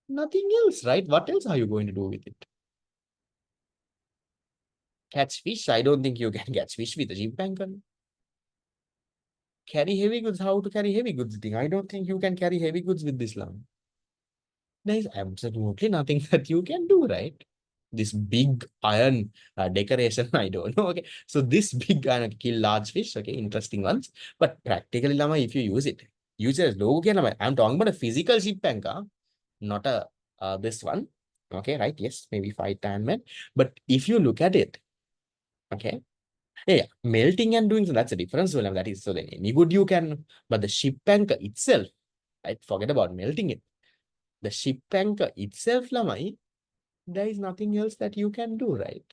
Nothing else, right? What else are you going to do with it? Catch fish? I don't think you can catch fish with a ship anchor. Carry heavy goods? How to carry heavy goods thing? I don't think you can carry heavy goods with this lamp. There is absolutely nothing that you can do, right? This big iron decoration, I don't know. Okay, so this big iron kill large fish. Okay, interesting ones. But practically, Lama, if you use it, use it as logo. I'm talking about a physical ship anchor, not a this one. Okay, right? Yes, maybe fight and man. But if you look at it, okay, yeah, melting and doing so, that's a difference. Well, that is so then any good you can, but the ship anchor itself, right? Forget about melting it. The ship anchor itself, lamai, there is nothing else that you can do, right?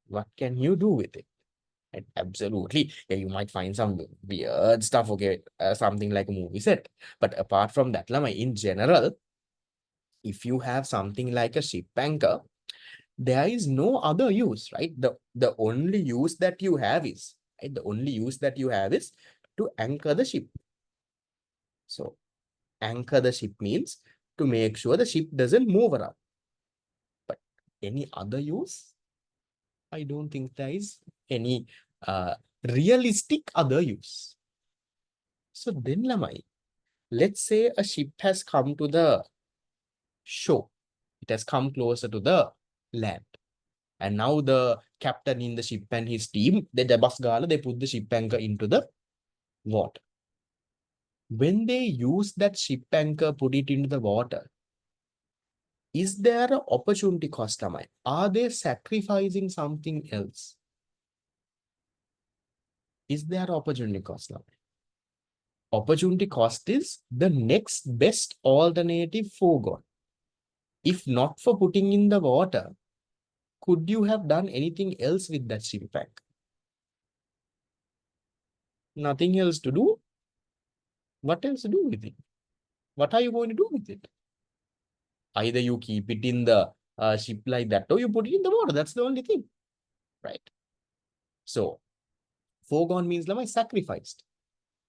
What can you do with it? Right? Absolutely. Yeah, you might find some weird stuff, okay, something like a movie set. But apart from that, lamai, in general, if you have something like a ship anchor, there is no other use, right? The only use that you have is, right? The only use that you have is to anchor the ship. So anchor the ship means to make sure the ship doesn't move around. But any other use? I don't think there is any realistic other use. So then, Lamai, let's say a ship has come to the shore. It has come closer to the land. And now the captain in the ship and his team, they put the ship anchor into the water. When they use that ship anchor, put it into the water, is there an opportunity cost, Lamai? Are they sacrificing something else? Is there an opportunity cost, Lamai? Opportunity cost is the next best alternative foregone. If not for putting in the water, could you have done anything else with that ship anchor? Nothing else to do. What else to do with it? What are you going to do with it? Either you keep it in the ship like that, or you put it in the water. That's the only thing, right? So, foregone means like sacrificed.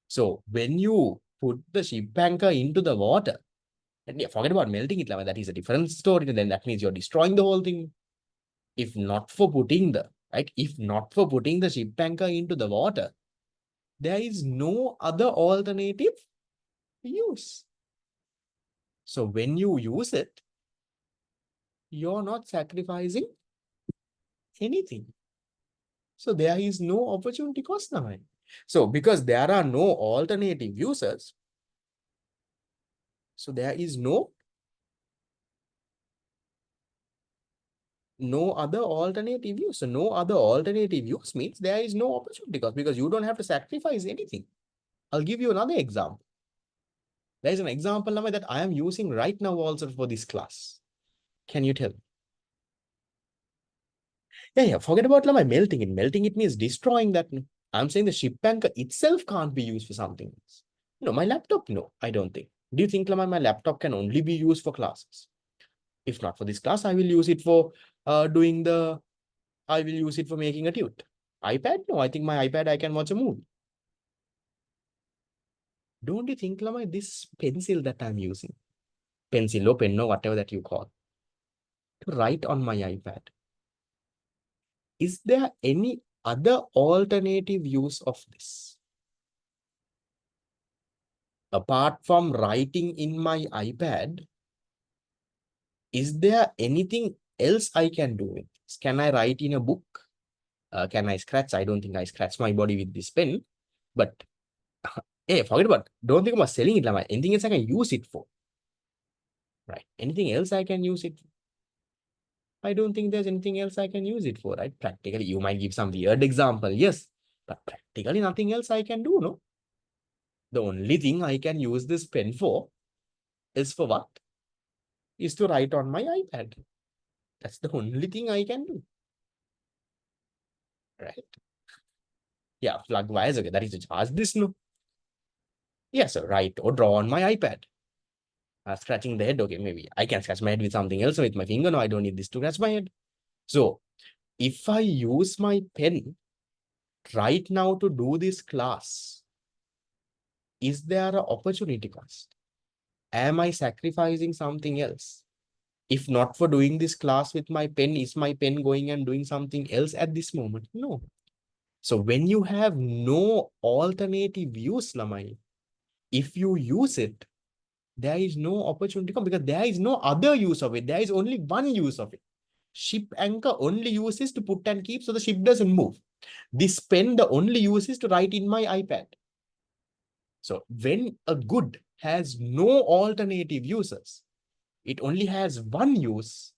So, when you put the ship anchor into the water, and yeah, forget about melting it, that is a different story. Then that means you're destroying the whole thing. If not for putting the, right? If not for putting the ship anchor into the water, there is no other alternative use. So, when you use it, you're not sacrificing anything. So there is no opportunity cost now. So because there are no alternative users, so there is no other alternative use. So no other alternative use means there is no opportunity cost because you don't have to sacrifice anything. I'll give you another example. There is an example now that I am using right now also for this class. Can you tell? Yeah. Forget about Lama melting it. Melting it means destroying that. I'm saying the ship anchor itself can't be used for something else. No, my laptop, no, I don't think. Do you think, Lama, my laptop can only be used for classes? If not for this class, I will use it for I will use it for making a tute. iPad? No, I think my iPad, I can watch a movie. Don't you think, Lama, this pencil that I'm using, pencil or pen or whatever that you call, to write on my iPad, is there any other alternative use of this? Apart from writing in my iPad, is there anything else I can do with this? Can I write in a book? Can I scratch? I don't think I scratch my body with this pen. But hey, forget about. Don't think about selling it. Anything else I can use it for? Right? Anything else I can use it for? I don't think there's anything else I can use it for. Right? Practically, you might give some weird example. Yes, but practically nothing else I can do. No. The only thing I can use this pen for is for what? Is to write on my iPad. That's the only thing I can do. Right? Yeah, plug wires. Okay, that is to charge this. No. Yes, write or draw on my iPad. Scratching the head. Okay, maybe I can scratch my head with something else with my finger. No, I don't need this to scratch my head. So if I use my pen right now to do this class, is there an opportunity cost? Am I sacrificing something else? If not for doing this class with my pen, is my pen going and doing something else at this moment? No. So when you have no alternative use, Lamai, if you use it, there is no opportunity because there is no other use of it. There is only one use of it. Ship anchor only uses to put and keep so the ship doesn't move. This pen, the only use is to write in my iPad. So when a good has no alternative uses, it only has one use,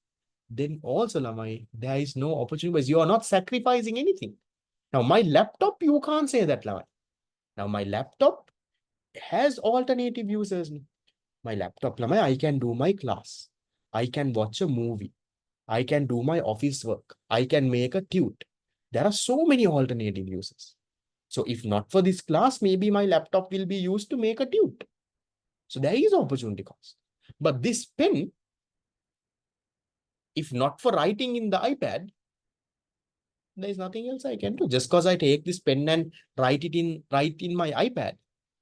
then also Lamai, there is no opportunity because you are not sacrificing anything. Now, my laptop, you can't say that, Lamai. Now, my laptop has alternative uses. My laptop, Lamai, I can do my class. I can watch a movie. I can do my office work. I can make a tute. There are so many alternative uses. So if not for this class, maybe my laptop will be used to make a tute. So there is opportunity cost. But this pen, if not for writing in the iPad, there is nothing else I can do. Just because I take this pen and write in my iPad,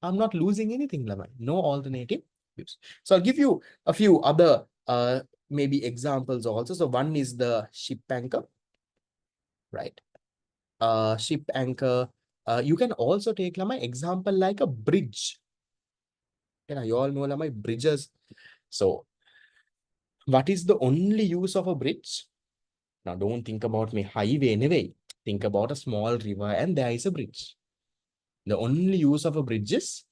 I'm not losing anything, Lamai. No alternative use. So I'll give you a few other maybe examples also. So one is the ship anchor, right? Ship anchor. You can also take Lamai example like a bridge. You all know Lamai bridges. So what is the only use of a bridge? Now, don't think about me highway anyway. Think about a small river and there is a bridge. The only use of a bridge is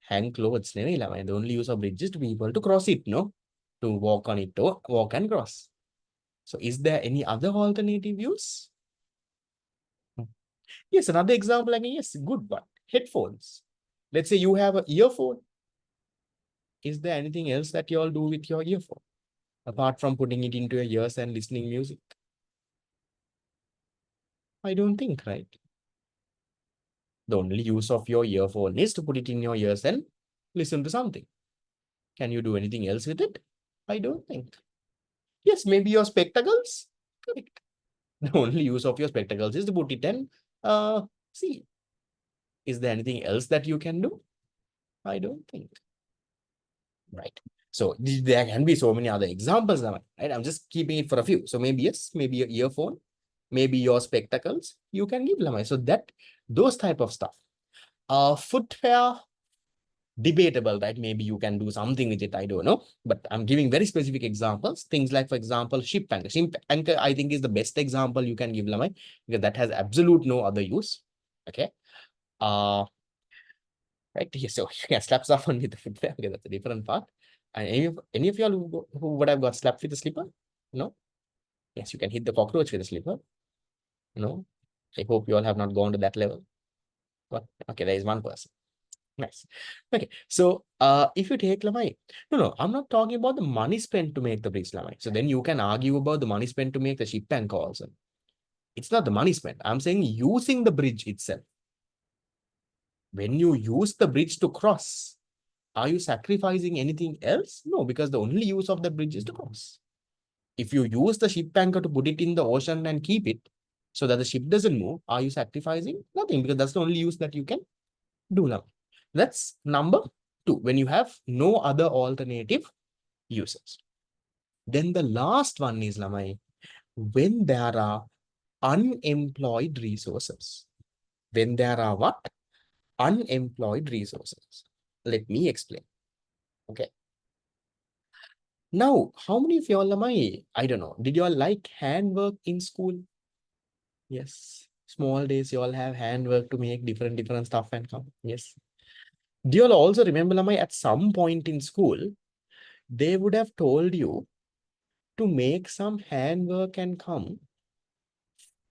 hang clothes. The only use of bridge is to be able to cross it, no? To walk on it or walk and cross. So is there any other alternative use? Yes, another example again, yes, good one. Headphones. Let's say you have an earphone. Is there anything else that you all do with your earphone? Apart from putting it into your ears and listening music? I don't think, right? The only use of your earphone is to put it in your ears and listen to something. Can you do anything else with it? I don't think. Yes, maybe your spectacles. Correct. The only use of your spectacles is to put it and see. Is there anything else that you can do? I don't think. Right. So there can be so many other examples, right? I'm just keeping it for a few. So maybe yes, maybe your earphone, maybe your spectacles, you can give Lamai. So that those type of stuff. Footwear, debatable, right? Maybe you can do something with it. I don't know, but I'm giving very specific examples. Things like, for example, ship anchor. Ship anchor, I think, is the best example you can give Lamai because that has absolute no other use. Okay. Right here. So you can slap someone with the footwear because that's a different part. And any of y'all who would have got slapped with a slipper? No? Yes, you can hit the cockroach with a slipper. No? I hope you all have not gone to that level. But okay, there is one person. Nice. Okay. So if you take Lamai, no, I'm not talking about the money spent to make the bridge Lamai. So then you can argue about the money spent to make the ship anchor also. It's not the money spent. I'm saying using the bridge itself. When you use the bridge to cross, are you sacrificing anything else? No, because the only use of the bridge is to cross. If you use the ship anchor to put it in the ocean and keep it so that the ship doesn't move, are you sacrificing? Nothing, because that's the only use that you can do now. That's number two, when you have no other alternative uses. Then the last one is, Lamai, when there are unemployed resources. When there are what? Unemployed resources. Let me explain. Okay. Now, how many of y'all am I don't know. Did y'all like handwork in school? Yes. Small days, you all have handwork to make different stuff and come. Yes. Do you all also remember, Lamai, at some point in school, they would have told you to make some handwork and come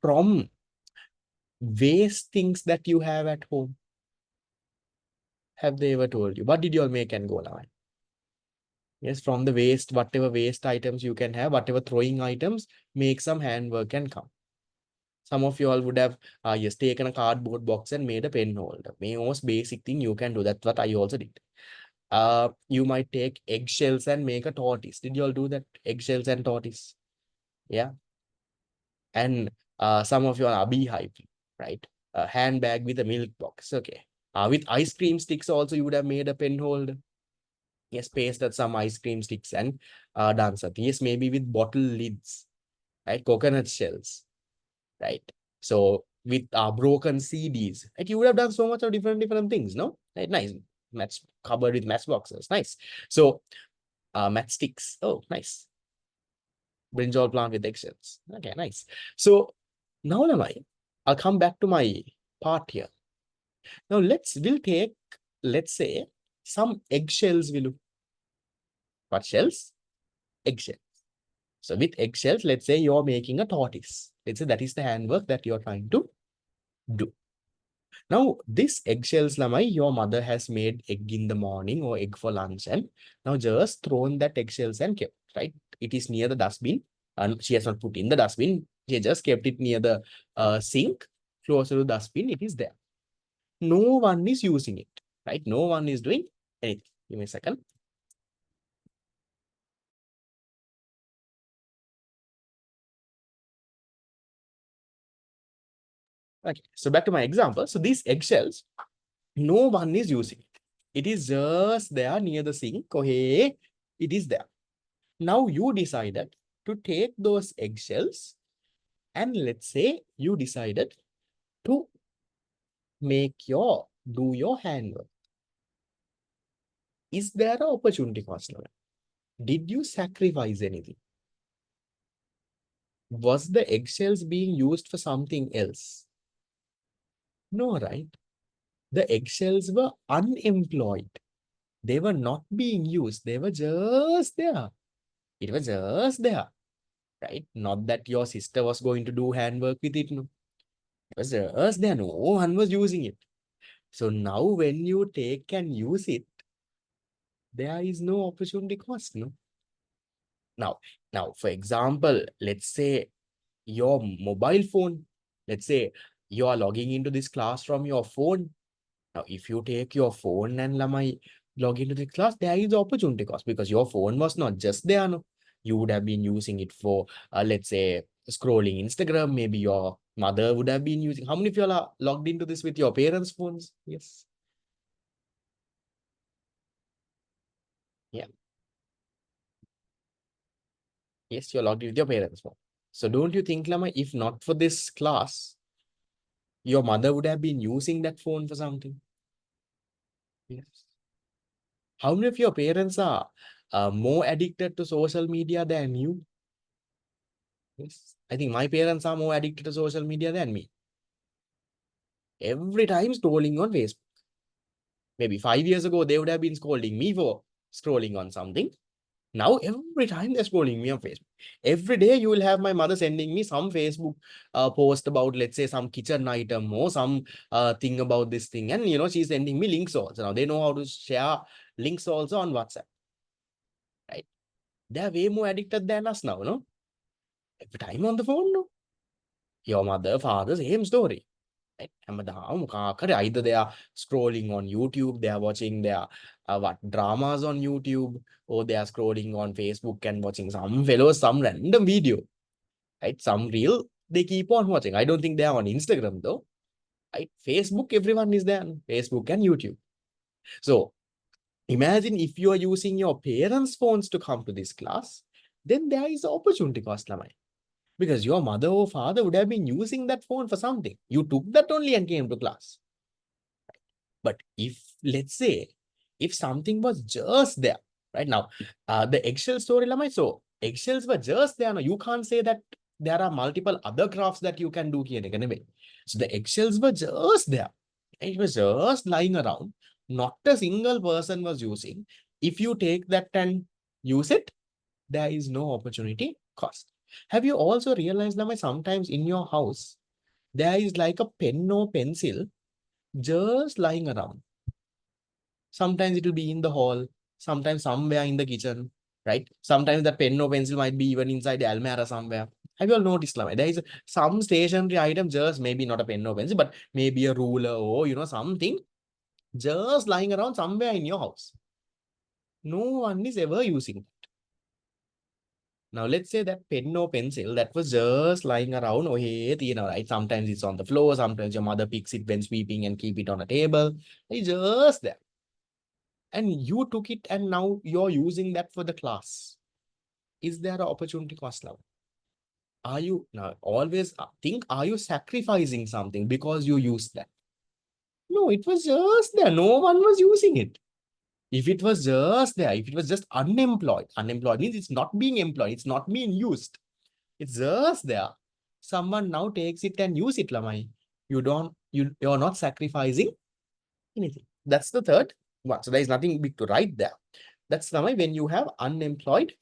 from waste things that you have at home. Have they ever told you? What did you all make and go, Lamai? Yes, from the waste, whatever waste items you can have, whatever throwing items, make some handwork and come. Some of you all would have yes, taken a cardboard box and made a pen holder. Most basic thing you can do. That's what I also did. You might take eggshells and make a tortoise. Did you all do that? Eggshells and tortoise. Yeah. And some of you are beehive, right? A handbag with a milk box. Okay. With ice cream sticks also, you would have made a pen holder. Yes, pasted some ice cream sticks and done something. Yes, maybe with bottle lids, right? Coconut shells, right? So with broken CDs, right? You would have done so much of different things, no? Right? Nice. Match covered with matchboxes. Nice. So matchsticks. Oh, nice. Brinjal plant with eggshells. Okay, nice. So now, I'll come back to my part here. Now we'll take let's say some eggshells will. What shells? Eggshells. So with eggshells, let's say you're making a tortoise. Let's say that is the handwork that you're trying to do. Now, this eggshells, Lamai, your mother has made egg in the morning or egg for lunch, and now just thrown that eggshells and kept, right? It is near the dustbin, and she has not put in the dustbin. She just kept it near the sink, closer to the dustbin. It is there. No one is using it, right? No one is doing anything. Give me a second. Okay, so back to my example. So these eggshells, no one is using it. It is just there near the sink. Okay, it is there. Now you decided to take those eggshells and let's say you decided to do your handwork. Is there an opportunity cost? Did you sacrifice anything? Was the eggshells being used for something else? No, right? The eggshells were unemployed. They were not being used. They were just there. It was just there, right? Not that your sister was going to do handwork with it. No. It was just there. No one was using it. So now when you take and use it, there is no opportunity cost. No. Now, for example, let's say your mobile phone, let's say you are logging into this class from your phone. Now, if you take your phone and log into the class, there is opportunity cost because your phone was not just there. No, you would have been using it for, let's say, scrolling Instagram. Maybe your mother would have been using. How many of you all are logged into this with your parents' phones? Yes. Yeah. Yes, you're logged in with your parents' phone. So don't you think, Lama, if not for this class, your mother would have been using that phone for something? Yes. How many of your parents are more addicted to social media than you? Yes. I think my parents are more addicted to social media than me. Every time scrolling on Facebook. Maybe 5 years ago, they would have been scolding me for scrolling on something. Now, every time they're scrolling me on Facebook. Every day, you will have my mother sending me some Facebook post about, let's say, some kitchen item or some thing about this thing. And, she's sending me links also. Now, they know how to share links also on WhatsApp, right? They're way more addicted than us now, no? Every time on the phone, no? Your mother, father, same story. Right? Either they are scrolling on YouTube, they are watching their dramas on YouTube, or they are scrolling on Facebook and watching some random video, right? Some reel they keep on watching. I don't think they are on Instagram though. Right? Facebook, everyone is there on Facebook and YouTube. So imagine if you are using your parents' phones to come to this class, then there is opportunity cost, Lamai. Because your mother or father would have been using that phone for something. You took that only and came to class. But if, let's say, if something was just there, right now, the eggshell story, Lamai, so eggshells were just there. No, you can't say that there are multiple other crafts that you can do here anyway. So the eggshells were just there. It was just lying around. Not a single person was using. If you take that and use it, there is no opportunity cost. Have you also realized, Lamai, sometimes in your house, there is like a pen or pencil just lying around. Sometimes it will be in the hall, sometimes somewhere in the kitchen, right? Sometimes that pen or pencil might be even inside the almirah somewhere. Have you all noticed, Lama? There is some stationery item, just maybe not a pen or pencil, but maybe a ruler or, something just lying around somewhere in your house. No one is ever using it. Now, let's say that pen or pencil that was just lying around, oh, hey, right? Sometimes it's on the floor, sometimes your mother picks it when sweeping and keep it on a table. It's just there. And you took it and now you're using that for the class. Is there an opportunity cost now? Are you now always think, are you sacrificing something because you used that? No, it was just there. No one was using it. If it was just there, if it was just unemployed means it's not being employed, it's not being used. It's just there. Someone now takes it and use it, Lamai. You're not sacrificing anything. That's the third one. So there is nothing big to write there. That's the way when you have unemployed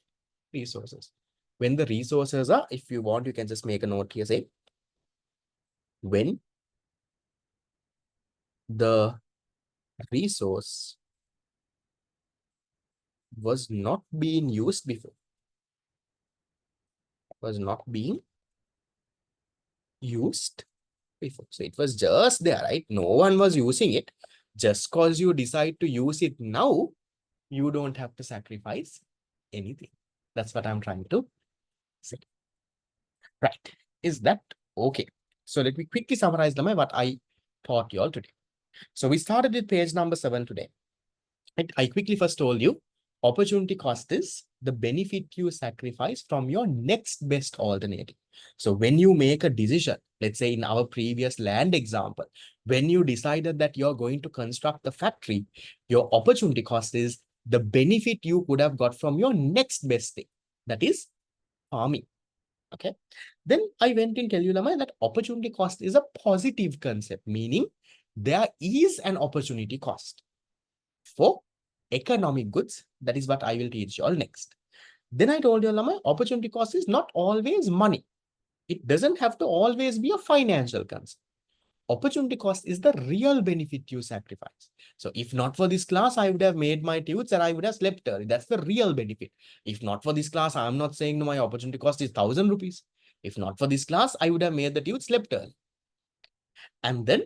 resources. When the resources are, if you want, you can just make a note here, say, when the resource was not being used before, was not being used before. So it was just there, right? No one was using it. Just because you decide to use it now, you don't have to sacrifice anything. That's what I'm trying to say. Right. Is that okay? So let me quickly summarize what I taught you all today. So we started with page number 7 today. And I quickly first told you, opportunity cost is the benefit you sacrifice from your next best alternative. So when you make a decision, let's say in our previous land example, when you decided that you're going to construct the factory, your opportunity cost is the benefit you could have got from your next best thing. That is farming. Okay. Then I went and tell you, Lama, that opportunity cost is a positive concept, meaning there is an opportunity cost for economic goods. That is what I will teach you all next. Then I told you, Lama, opportunity cost is not always money. It doesn't have to always be a financial concept. Opportunity cost is the real benefit you sacrifice. So if not for this class, I would have made my tooth and I would have slept early. That's the real benefit. If not for this class, I'm not saying my opportunity cost is 1,000 rupees. If not for this class, I would have made the tooth slept early. And then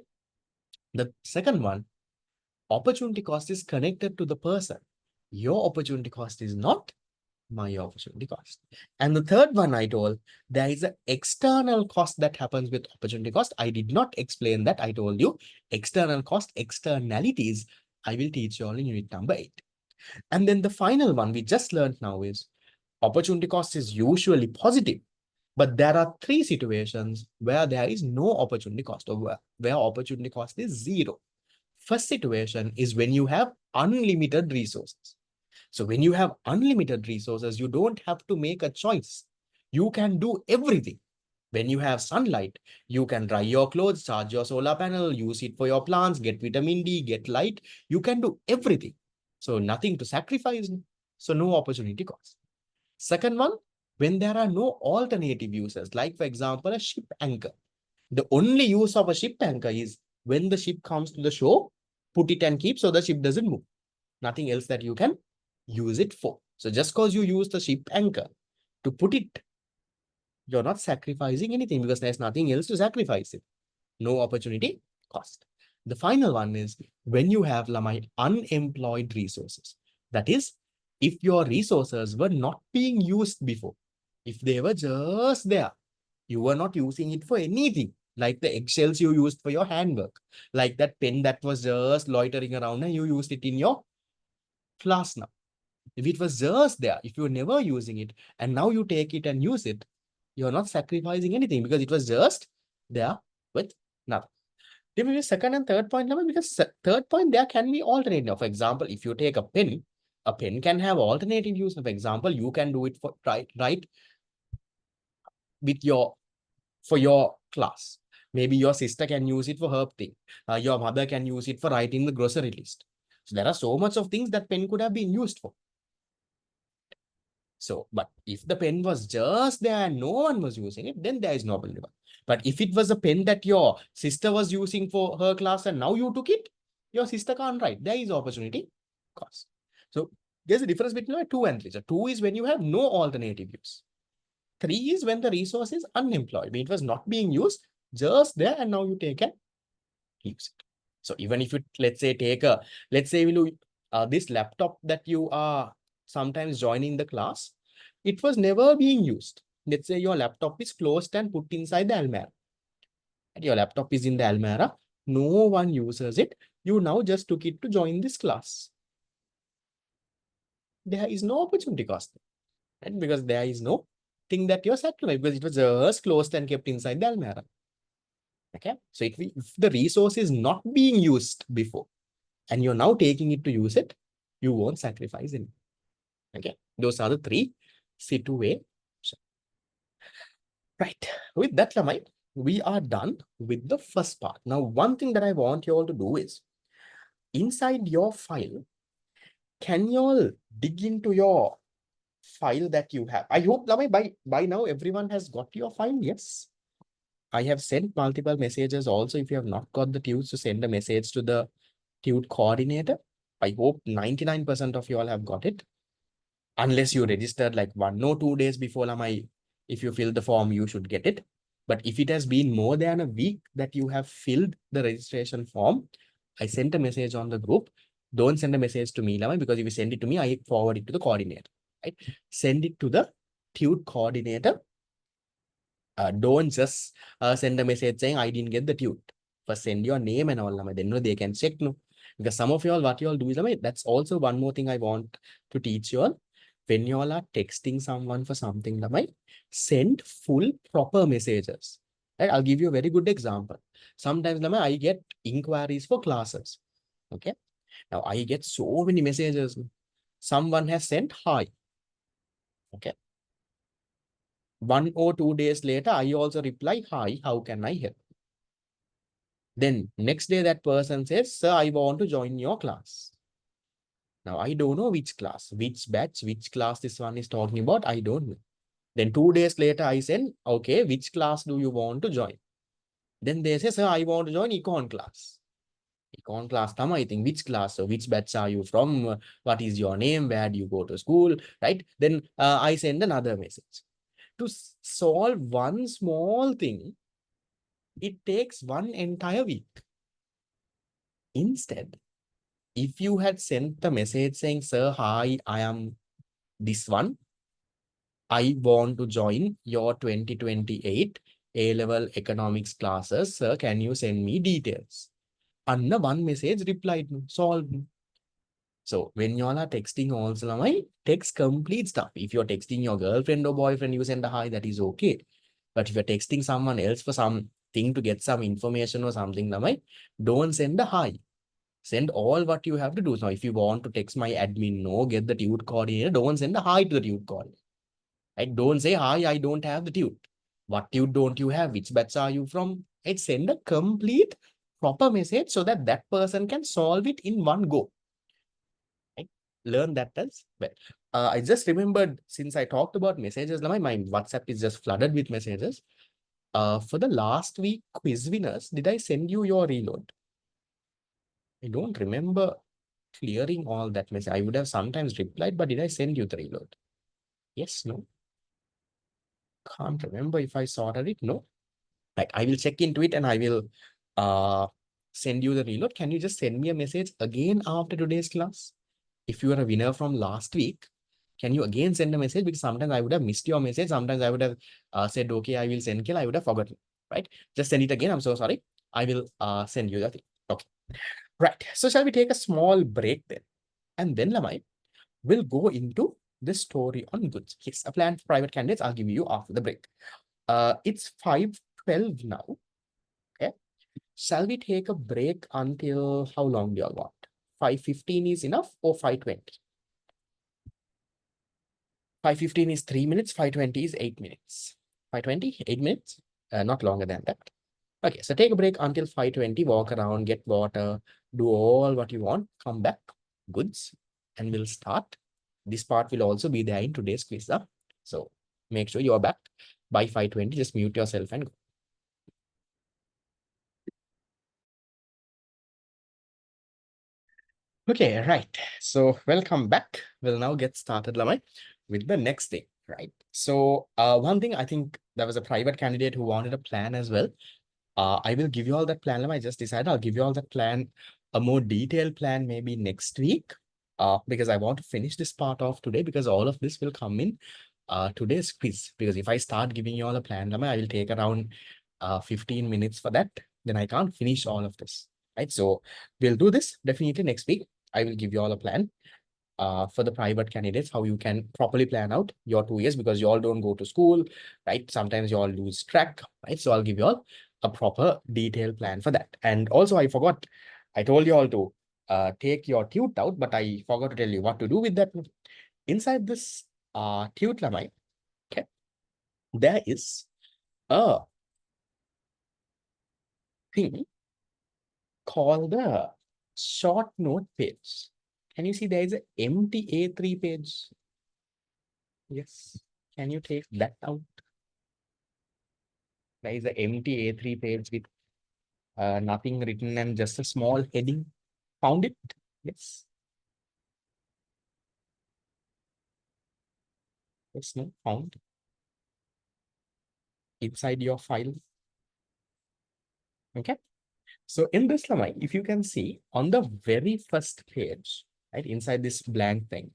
the second one, opportunity cost is connected to the person. Your opportunity cost is not my opportunity cost. And the third one I told, there is an external cost that happens with opportunity cost. I did not explain that. I told you external cost, externalities, I will teach you all in unit number 8. And then the final one we just learned now is opportunity cost is usually positive, but there are 3 situations where there is no opportunity cost, or where opportunity cost is 0. First situation is when you have unlimited resources. So when you have unlimited resources, you don't have to make a choice. You can do everything. When you have sunlight, you can dry your clothes, charge your solar panel, use it for your plants, get vitamin D, get light. You can do everything. So nothing to sacrifice. So no opportunity cost. Second one, when there are no alternative uses, like for example, a ship anchor. The only use of a ship anchor is when the ship comes to the shore, put it and keep so the ship doesn't move. Nothing else that you can use it for. So just because you use the ship anchor to put it, you're not sacrificing anything because there's nothing else to sacrifice it. No opportunity cost. The final one is when you have Lamai unemployed resources. That is, if your resources were not being used before, if they were just there, you were not using it for anything, like the eggshells you used for your handwork, like that pen that was just loitering around and you used it in your class now. If it was just there, if you were never using it, and now you take it and use it, you're not sacrificing anything because it was just there with nothing. Then maybe second and third point, because third point, there can be alternative. For example, if you take a pen can have alternative use. For example, you can do it for right with for your class. Maybe your sister can use it for her thing. Your mother can use it for writing the grocery list. So there are so much of things that pen could have been used for. So, but if the pen was just there and no one was using it, then there is no problem. But if it was a pen that your sister was using for her class and now you took it, your sister can't write. There is opportunity cost. So there's a difference between 2 and 3. So 2 is when you have no alternative use. 3 is when the resource is unemployed. It was not being used, just there, and now you take and use it. So even if you, let's say, this laptop that you are sometimes joining the class, it was never being used. Let's say your laptop is closed and put inside the almirah. And your laptop is in the almirah. No one uses it. You now just took it to join this class. There is no opportunity cost, right? Because there is no thing that you're sacrificing because it was just closed and kept inside the almirah. Okay. So if the resource is not being used before and you're now taking it to use it, you won't sacrifice it. Okay. Those are the 3 situations. Right. With that, Lamai, we are done with the first part. Now, one thing that I want you all to do is inside your file, can you all dig into your file that you have? I hope Lamai, by now everyone has got your file. Yes. I have sent multiple messages also. If you have not got the tunes, to send a message to the tute coordinator. I hope 99% of you all have got it. Unless you registered like 1 or 2 days before Lamai, if you fill the form, you should get it. But if it has been more than a week that you have filled the registration form, I sent a message on the group. Don't send a message to me, Lamai, because if you send it to me, I forward it to the coordinator. Right? Send it to the tute coordinator. Don't just send a message saying I didn't get the tute. First send your name and all, then they can check. No, because some of you all, what you all do is, that's also one more thing I want to teach you all. When you all are texting someone for something, send full proper messages. Right? I'll give you a very good example. Sometimes I get inquiries for classes. Okay. Now I get so many messages. Someone has sent hi. Okay. 1 or 2 days later, I also reply, hi, how can I help? Then next day that person says, sir, I want to join your class. Now I don't know which class, which batch, which class this one is talking about. I don't know. Then 2 days later, I send, okay, which class do you want to join? Then they say, sir, I want to join econ class. Econ class, I think which class, so which batch are you from? What is your name? Where do you go to school? Right? Then I send another message. To solve one small thing, it takes one entire week. Instead, if you had sent the message saying, sir, hi, I am this one. I want to join your 2028 A-level economics classes. Sir, can you send me details? And the one message replied, solved. So when you all are texting also, my text complete stuff. If you're texting your girlfriend or boyfriend, you send a hi, that is okay. But if you're texting someone else for something to get some information or something, don't send a hi. Send all what you have to do. Now, if you want to text my admin, no, get the tute coordinator, don't send a hi to the tute coordinator. Right? Don't say, hi, I don't have the tute. What tute don't you have? Which batch are you from? Right? Send a complete proper message so that that person can solve it in one go. Right? Learn that as well. I just remembered, since I talked about messages, my WhatsApp is just flooded with messages. For the last week quiz winners, did I send you your reload? I don't remember clearing all that message. I would have sometimes replied, but did I send you the reload? Yes, no. Can't remember if I sorted it. No. Like, I will check into it and I will send you the reload. Can you just send me a message again after today's class? If you are a winner from last week, can you again send a message? Because sometimes I would have missed your message. Sometimes I would have said, okay, I will send kill. I would have forgotten, right? Just send it again. I'm so sorry. I will send you the thing. Okay. Right. So shall we take a small break then? And then Lamai will go into the story on goods. Yes, a plan for private candidates. I'll give you after the break. It's 5:12 now. Okay. Shall we take a break until how long do you all want? 5:15 is enough or 5:20? 5:15 is 3 minutes. 5:20 is 8 minutes. 5:20, 8 minutes? Not longer than that. Okay, so take a break until 5:20. Walk around, get water, do all what you want. Come back, goods, and we'll start. This part will also be there in today's quiz. Huh? So make sure you are back by 5:20. Just mute yourself and go. Okay, right. So welcome back. We'll now get started, Lamai, with the next thing, right? So one thing, I think there was a private candidate who wanted a plan as well. I will give you all that plan. I just decided I'll give you all that plan, a more detailed plan maybe next week, because I want to finish this part off today because all of this will come in today's quiz. Because if I start giving you all a plan, I will take around 15 minutes for that. Then I can't finish all of this, right? So we'll do this definitely next week. I will give you all a plan for the private candidates, how you can properly plan out your 2 years because you all don't go to school, right? Sometimes you all lose track, right? So I'll give you all a proper detailed plan for that. And also I forgot, I told you all to take your tute out, but I forgot to tell you what to do with that. Inside this tute lamai, okay, there is a thing called the short note page. Can you see there is an empty A3 page? Yes. Can you take that out? There is an empty A3 page with nothing written and just a small heading. Found it? Yes. Yes, no, found inside your file. Okay. So in this line, if you can see on the very first page, right, inside this blank thing,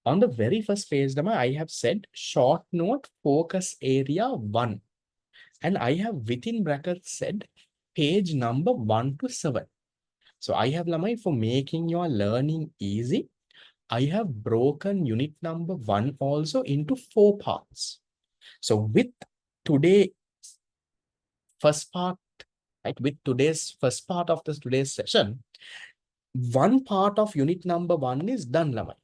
on the very first page, I have said short note focus area 1. And I have within brackets said page number 1 to 7. So I have, Lamai, for making your learning easy, I have broken unit number 1 also into 4 parts. So with today first part, right, with today's first part of today's session, one part of unit number 1 is done, Lamai.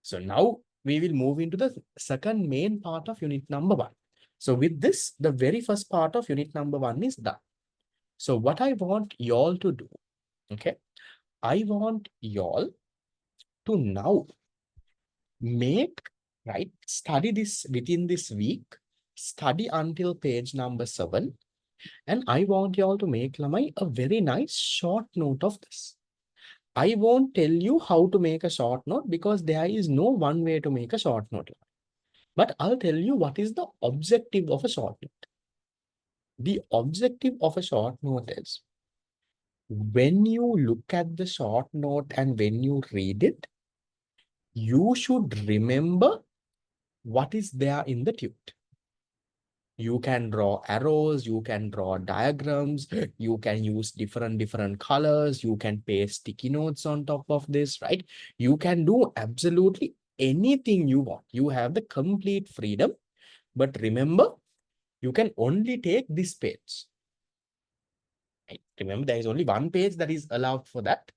So now we will move into the second main part of unit number 1. So with this, the very first part of unit number 1 is done. So what I want y'all to do, okay, I want y'all to now make, right, study this within this week, study until page number 7. And I want y'all to make, Lamai, a very nice short note of this. I won't tell you how to make a short note because there is no one way to make a short note. But I'll tell you what is the objective of a short note. The objective of a short note is when you look at the short note and when you read it, you should remember what is there in the tute. You can draw arrows, you can draw diagrams, you can use different colors, you can paste sticky notes on top of this, right? You can do absolutely anything you want. You have the complete freedom. But remember, you can only take this page. Right? Remember, there is only one page that is allowed for that.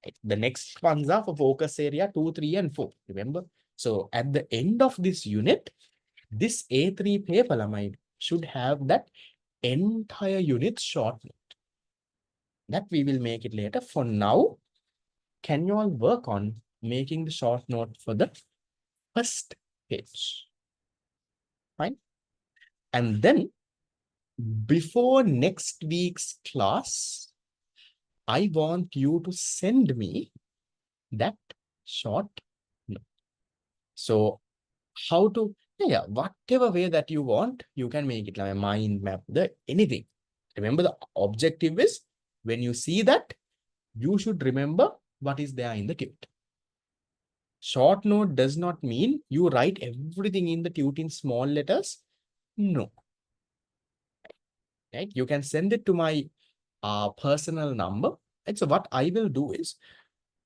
Right? The next ones are for focus area 2, 3, and 4. Remember? So at the end of this unit, this A3 paper, Lamai, should have that entire unit short note. That we will make it later. For now, can you all work on making the short note for the first page? Fine. And then before next week's class, I want you to send me that short note. So how to, whatever way that you want, you can make it like a mind map, anything. Remember, the objective is when you see that, you should remember what is there in the tute. Short note does not mean you write everything in the tute in small letters. No. Right? You can send it to my personal number. And so what I will do is,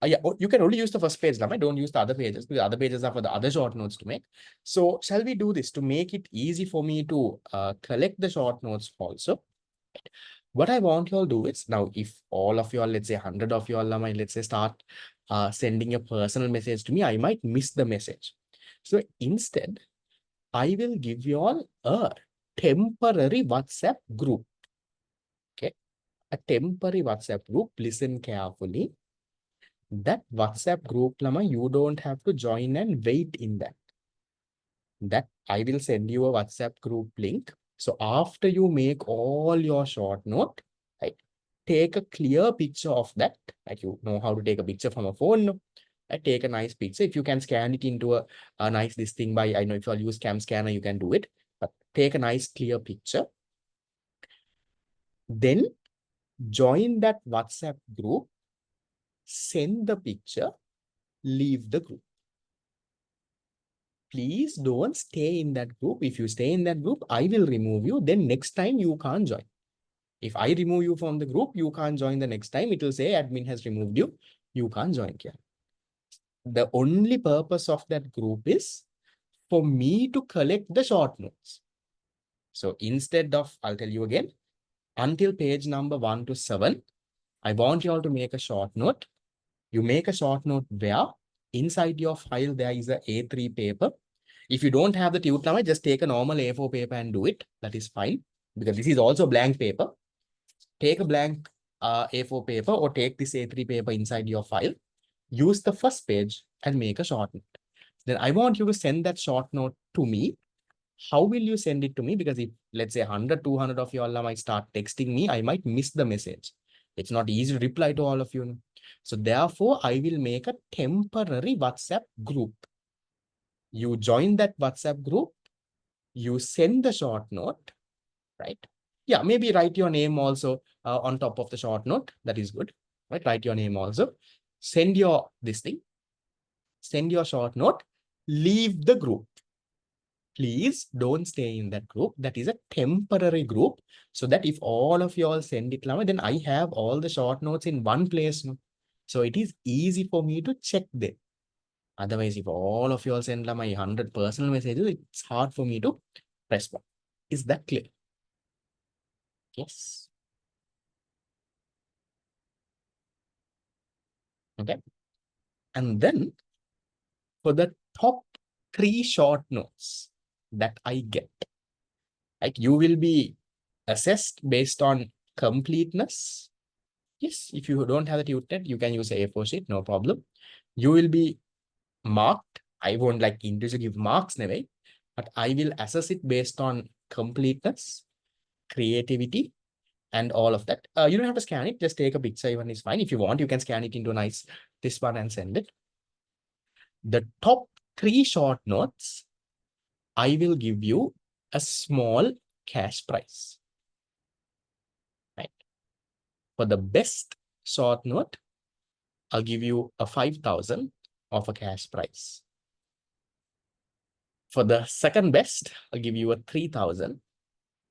you can only use the first page. I don't use the other pages because the other pages are for the other short notes to make. So shall we do this to make it easy for me to collect the short notes also? What I want you all do is now, if all of you all, let's say 100 of you all, let's say start sending a personal message to me, I might miss the message. So instead, I will give you all a temporary WhatsApp group. Okay, a temporary WhatsApp group. Listen carefully. That WhatsApp group, Lama, you don't have to join and wait in that. That I will send you a WhatsApp group link. So after you make all your short note, right, take a clear picture of that. Like you know how to take a picture from a phone. No? Right, take a nice picture. If you can scan it into a nice this thing by, I know if you all use cam scanner, you can do it. But take a nice clear picture. Then join that WhatsApp group, send the picture, leave the group. Please don't stay in that group. If you stay in that group, I will remove you. Then next time you can't join. If I remove you from the group, you can't join the next time. It will say admin has removed you. You can't join here. The only purpose of that group is for me to collect the short notes. So instead of, I'll tell you again, until page number 1 to 7, I want you all to make a short note. You make a short note where inside your file, there is a A3 paper. If you don't have the tute number, just take a normal A4 paper and do it. That is fine because this is also blank paper. Take a blank A4 paper or take this A3 paper inside your file, use the first page and make a short note. Then I want you to send that short note to me. How will you send it to me? Because if, let's say, 100, 200 of you all might start texting me, I might miss the message. It's not easy to reply to all of you. So therefore, I will make a temporary WhatsApp group. You join that WhatsApp group, you send the short note, right? Yeah, maybe write your name also on top of the short note. That is good, right? Write your name also. Send your this thing. Send your short note. Leave the group. Please don't stay in that group. That is a temporary group. So that if all of you all send it, then I have all the short notes in one place. So it is easy for me to check them. Otherwise, if all of you all send my 100 personal messages, it's hard for me to respond. Is that clear? Yes. Okay. And then for the top 3 short notes that I get, like you will be assessed based on completeness. Yes, if you don't have the tutor, you can use a A4 sheet, no problem. You will be marked. I won't like individually give marks in a way, but I will assess it based on completeness, creativity, and all of that. You don't have to scan it. Just take a picture, even is fine. If you want, you can scan it into nice this one and send it. The top 3 short notes, I will give you a small cash prize. Right? For the best short note, I'll give you a 5,000 of a cash prize. For the second best, I'll give you a 3,000.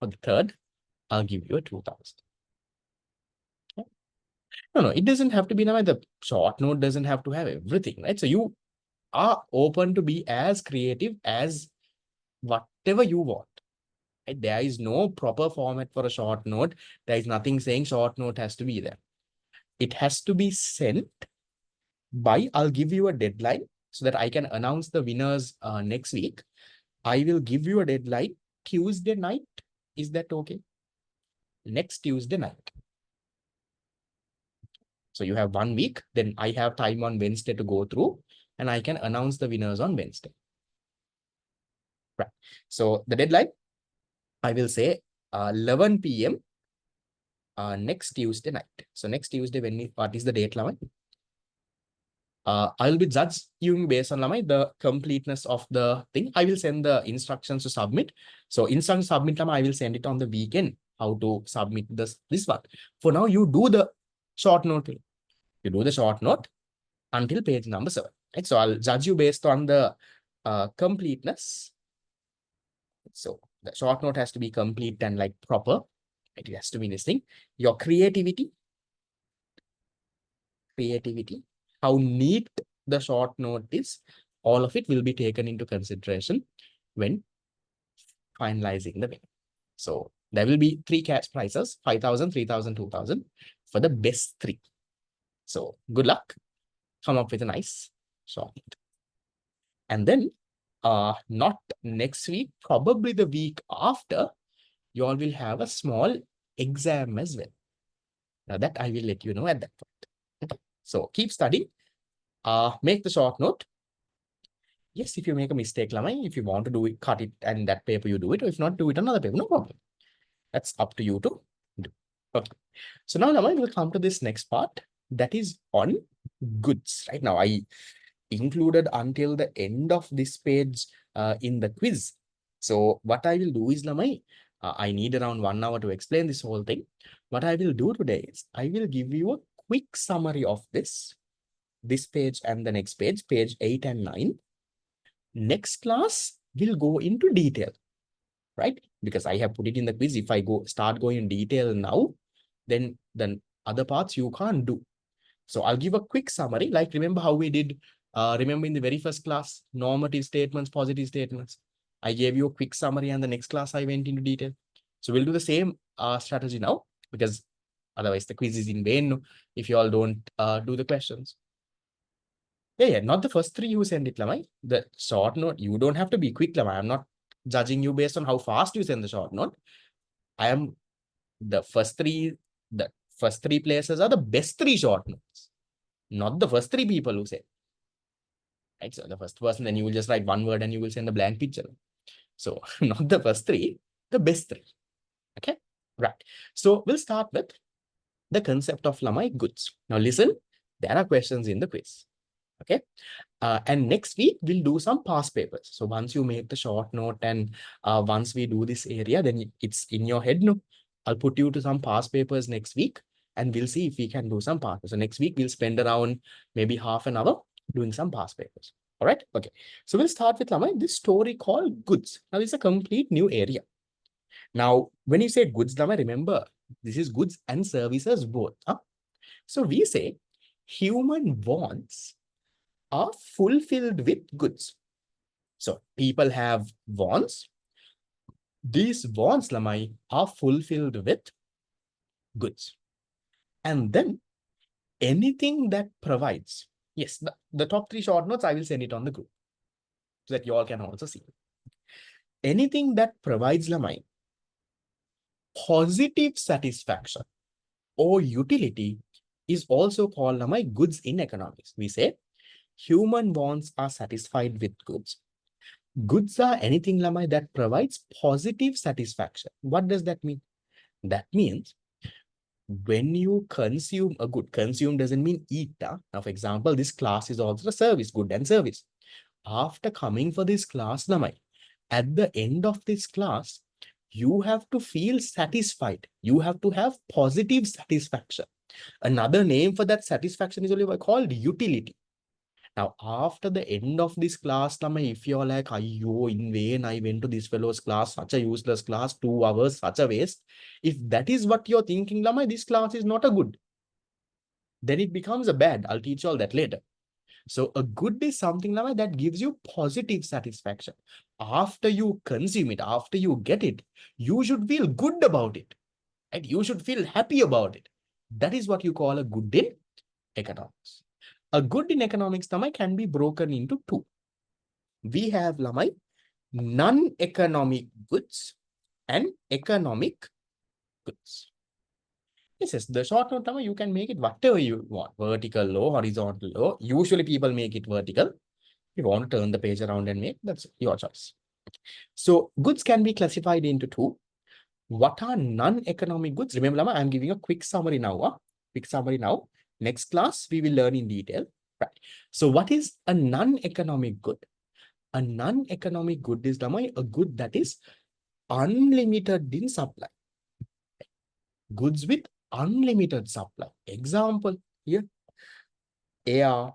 For the third, I'll give you a 2,000. Okay? No, it doesn't have to be now. The short note doesn't have to have everything, right? So you are open to be as creative as whatever you want. Right? There is no proper format for a short note. There is nothing saying short note has to be there. It has to be sent by, I'll give you a deadline so that I can announce the winners next week. I will give you a deadline Tuesday night. Is that okay? Next Tuesday night. So you have 1 week. Then I have time on Wednesday to go through and I can announce the winners on Wednesday. Right. So the deadline, I will say 11 p.m. Next Tuesday night. So next Tuesday, what is the date, Lamai? I will be judging based on the completeness of the thing. I will send the instructions to submit. So instruction submit, I will send it on the weekend, how to submit this one. For now, you do the short note. You do the short note until page number 7. Right? So I'll judge you based on the completeness. So the short note has to be complete and like proper. It has to be this thing. Your creativity, how neat the short note is, all of it will be taken into consideration when finalizing the win. So there will be 3 cash prizes, 5,000, 3,000, 2,000 for the best 3. So good luck. Come up with a nice short note. And then not next week, probably the week after, you all will have a small exam as well. Now that I will let you know at that point. Okay. So keep studying. Make the short note. Yes, if you make a mistake, Lamai, if you want to do it, cut it and that paper you do it, or if not, do it another paper, no problem. That's up to you to do. Okay. So now, Lamai, we'll come to this next part that is on goods. Right now, I included until the end of this page in the quiz. So what I will do is, Lamai, I need around 1 hour to explain this whole thing. What I will do today is I will give you a quick summary of this page and the next page, page 8 and 9. Next class will go into detail, right? Because I have put it in the quiz. If I start going in detail now, then other parts you can't do. So I'll give a quick summary. Like remember how we did, remember in the very first class, normative statements, positive statements. I gave you a quick summary and the next class I went into detail. So we'll do the same strategy now because otherwise the quiz is in vain if you all don't do the questions. Yeah, not the first 3 you send it, Lamai. The short note, you don't have to be quick, Lamai. I'm not judging you based on how fast you send the short note. I am the first 3, the first three places are the best three short notes, not the first three people who say. Right? So the first person, then you will just write one word and you will send a blank picture. So not the first three, the best three. Okay, right. So we'll start with the concept of lamai goods. Now listen, there are questions in the quiz. Okay. And next week, we'll do some past papers. So once you make the short note and once we do this area, then it's in your head. No, I'll put you to some past papers next week and we'll see if we can do some past. So next week, we'll spend around maybe half an hour doing some past papers. All right. Okay. So we'll start with Lamai, this story called goods. Now, it's a complete new area. Now, when you say goods, Lamai, remember, this is goods and services both. Huh? So we say human wants are fulfilled with goods. So people have wants. These wants, Lamai, are fulfilled with goods. And then anything that provides, yes, the top three short notes, I will send it on the group so that you all can also see. Anything that provides, Lamai, positive satisfaction or utility is also called, Lamai, goods in economics. We say human wants are satisfied with goods. Goods are anything, Lamai, that provides positive satisfaction. What does that mean? That means when you consume a good, consume doesn't mean eat. Now, for example, this class is also a service, good and service. After coming for this class, Lamai, at the end of this class, you have to feel satisfied. You have to have positive satisfaction. Another name for that satisfaction is only called utility. Now, after the end of this class, if you're like, Ayyo, in vain, I went to this fellow's class, such a useless class, 2 hours, such a waste. If that is what you're thinking, this class is not a good. Then it becomes a bad. I'll teach you all that later. So a good is something that gives you positive satisfaction. After you consume it, after you get it, you should feel good about it. Right? You should feel happy about it. That is what you call a good in economics. A good in economics, can be broken into two. We have, non-economic goods and economic goods. Yes, the short note, you can make it whatever you want. Vertical low, horizontal low. Usually people make it vertical. If you want to turn the page around and make, that's your choice. So goods can be classified into two. What are non-economic goods? Remember, I'm giving a quick summary now. Quick summary now. Next class, we will learn in detail. Right. So what is a non-economic good? A non-economic good is, a good that is unlimited in supply. Goods with unlimited supply. Example here, air,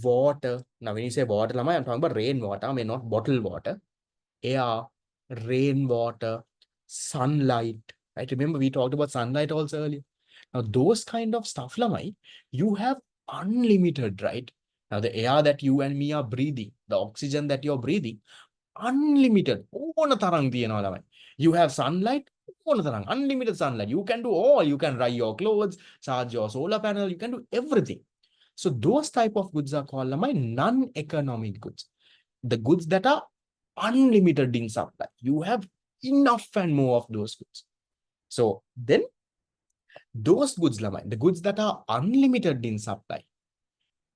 water. Now, when you say water, I'm talking about rainwater, I mean not bottled water. Air, rainwater, sunlight. Right? Remember, we talked about sunlight also earlier. Now, those kind of stuff, you have unlimited, right? Now, the air that you and me are breathing, the oxygen that you're breathing, unlimited. You have sunlight, unlimited sunlight. You can do all. You can dry your clothes, charge your solar panel. You can do everything. So those type of goods are called non-economic goods. The goods that are unlimited in supply. You have enough and more of those goods. So then those goods, the goods that are unlimited in supply,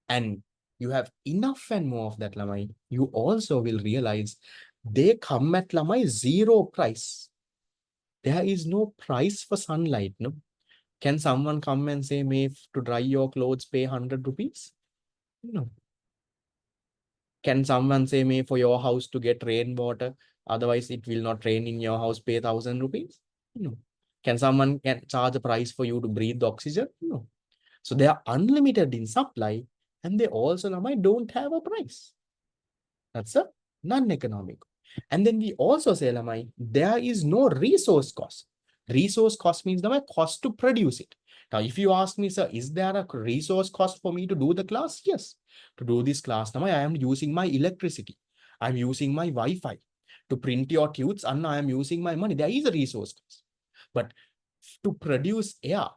and you have enough and more of that, you also will realize they come at zero price. There is no price for sunlight. No, can someone come and say, "May to dry your clothes, pay 100 rupees"? No. Can someone say, "May for your house to get rainwater, otherwise it will not rain in your house, pay 1,000 rupees"? No. Can someone charge a price for you to breathe the oxygen? No. So they are unlimited in supply, and they also don't have a price. That's a non-economic. And then we also say, there is no resource cost. Resource cost means the cost to produce it. Now, if you ask me, sir, is there a resource cost for me to do the class? Yes. To do this class, I am using my electricity. I'm using my Wi-Fi. To print your tunes, and I am using my money. There is a resource cost. But to produce air,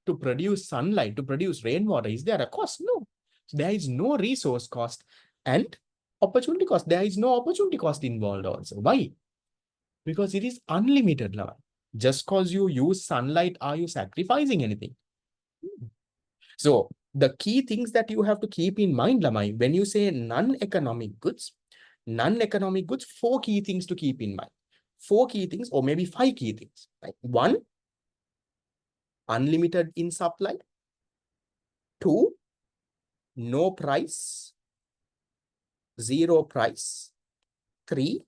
to produce sunlight, to produce rainwater, is there a cost? No. So there is no resource cost and opportunity cost. There is no opportunity cost involved also. Why? Because it is unlimited. Just because you use sunlight, are you sacrificing anything? So the key things that you have to keep in mind, Lamai, when you say non-economic goods, four key things to keep in mind. Four key things, or maybe five key things. Right? One, unlimited in supply. Two, no price, zero price. Three,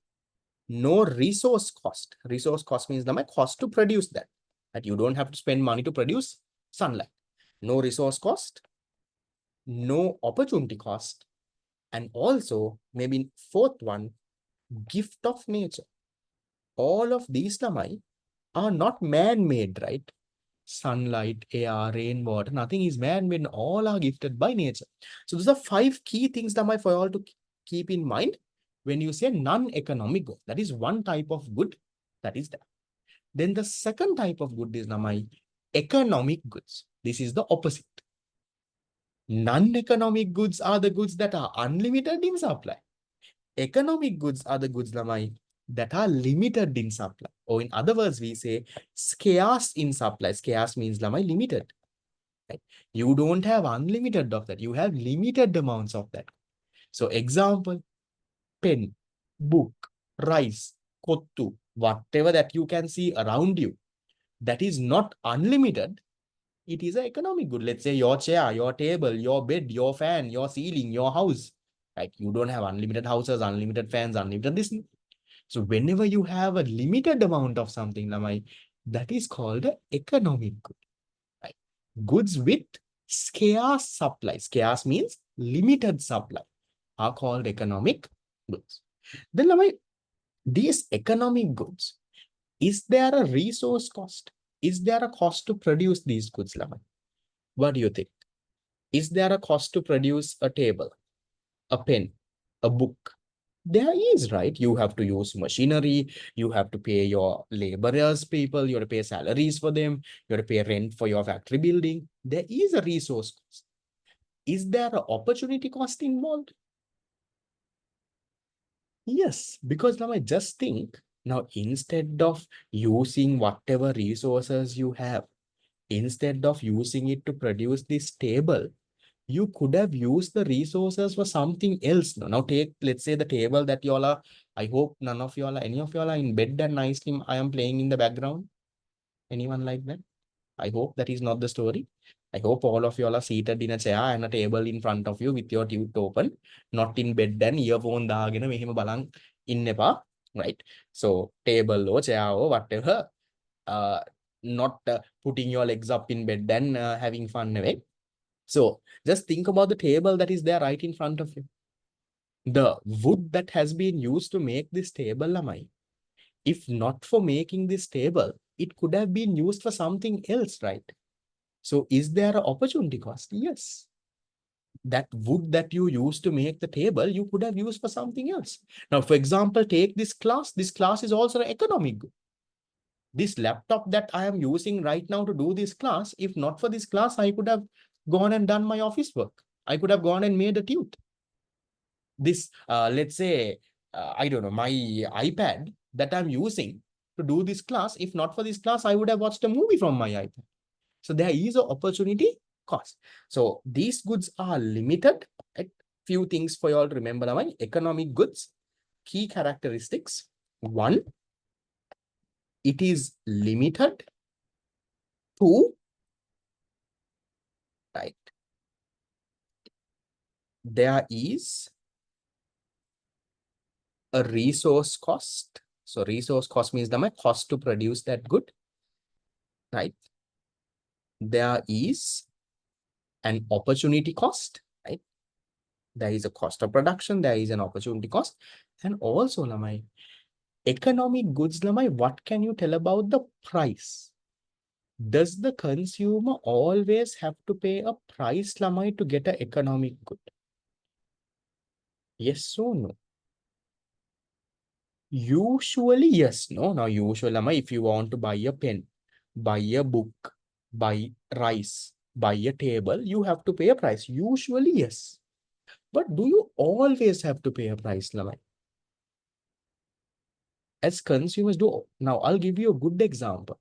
no resource cost. Resource cost means the cost to produce that. That you don't have to spend money to produce sunlight. No resource cost, no opportunity cost, and also maybe fourth one, gift of nature. All of these Lamai are not man-made, right? Sunlight, air, rainwater, nothing is man-made. All are gifted by nature. So those are five key things Lamai for you all to keep in mind when you say non-economic good. That is one type of good that is there. Then the second type of good is Lamai economic goods. This is the opposite. Non-economic goods are the goods that are unlimited in supply. Economic goods are the goods, Lamai, that are limited in supply. Or in other words, we say scarce in supply. Scarce means, Lamai, limited. Right? You don't have unlimited of that. You have limited amounts of that. So example, pen, book, rice, kottu, whatever that you can see around you, that is not unlimited. It is an economic good. Let's say your chair, your table, your bed, your fan, your ceiling, your house. Like you don't have unlimited houses, unlimited fans, unlimited this. So whenever you have a limited amount of something, Lamai, that is called an economic good. Right? Goods with scarce supply. Scarce means limited supply are called economic goods. Then Lamai, these economic goods, is there a resource cost? Is there a cost to produce these goods, Lamai? What do you think? Is there a cost to produce a table, a pen, a book? There is, right? You have to use machinery. You have to pay your laborers, people. You have to pay salaries for them. You have to pay rent for your factory building. There is a resource cost. Is there an opportunity cost involved? Yes, because now I just think, now instead of using whatever resources you have, instead of using it to produce this table, you could have used the resources for something else. Now take, let's say the table that y'all are, I hope none of y'all are, any of y'all are in bed and nicely I am playing in the background. Anyone like that? I hope that is not the story. I hope all of y'all are seated in a chair and a table in front of you with your tube open, not in bed and earphone දාගෙන මෙහෙම බලන් ඉන්න එපා. Right? So table or chair or whatever, not putting your legs up in bed and having fun away. So just think about the table that is there right in front of you. The wood that has been used to make this table, Lamai, if not for making this table, it could have been used for something else, right? So is there an opportunity cost? Yes. That wood that you used to make the table, you could have used for something else. Now, for example, take this class. This class is also an economic good. This laptop that I am using right now to do this class, if not for this class, I could have gone and done my office work. I could have gone and made a tute. This, let's say, I don't know, my iPad that I'm using to do this class, if not for this class, I would have watched a movie from my iPad. So there is an opportunity cost. So these goods are limited. Right? Few things for you all to remember. Economic goods, key characteristics. One, it is limited. Two, right, there is a resource cost. So resource cost means the cost to produce that good, right? There is an opportunity cost, right? There is a cost of production. There is an opportunity cost. And also, Lamai, economic goods, Lamai, what can you tell about the price? Does the consumer always have to pay a price, Lamai, to get an economic good? Yes or no? Usually, yes. No. Now, usually, Lamai, if you want to buy a pen, buy a book, buy rice, buy a table, you have to pay a price. Usually, yes. But do you always have to pay a price, Lamai? as consumers do. Now, I'll give you a good example.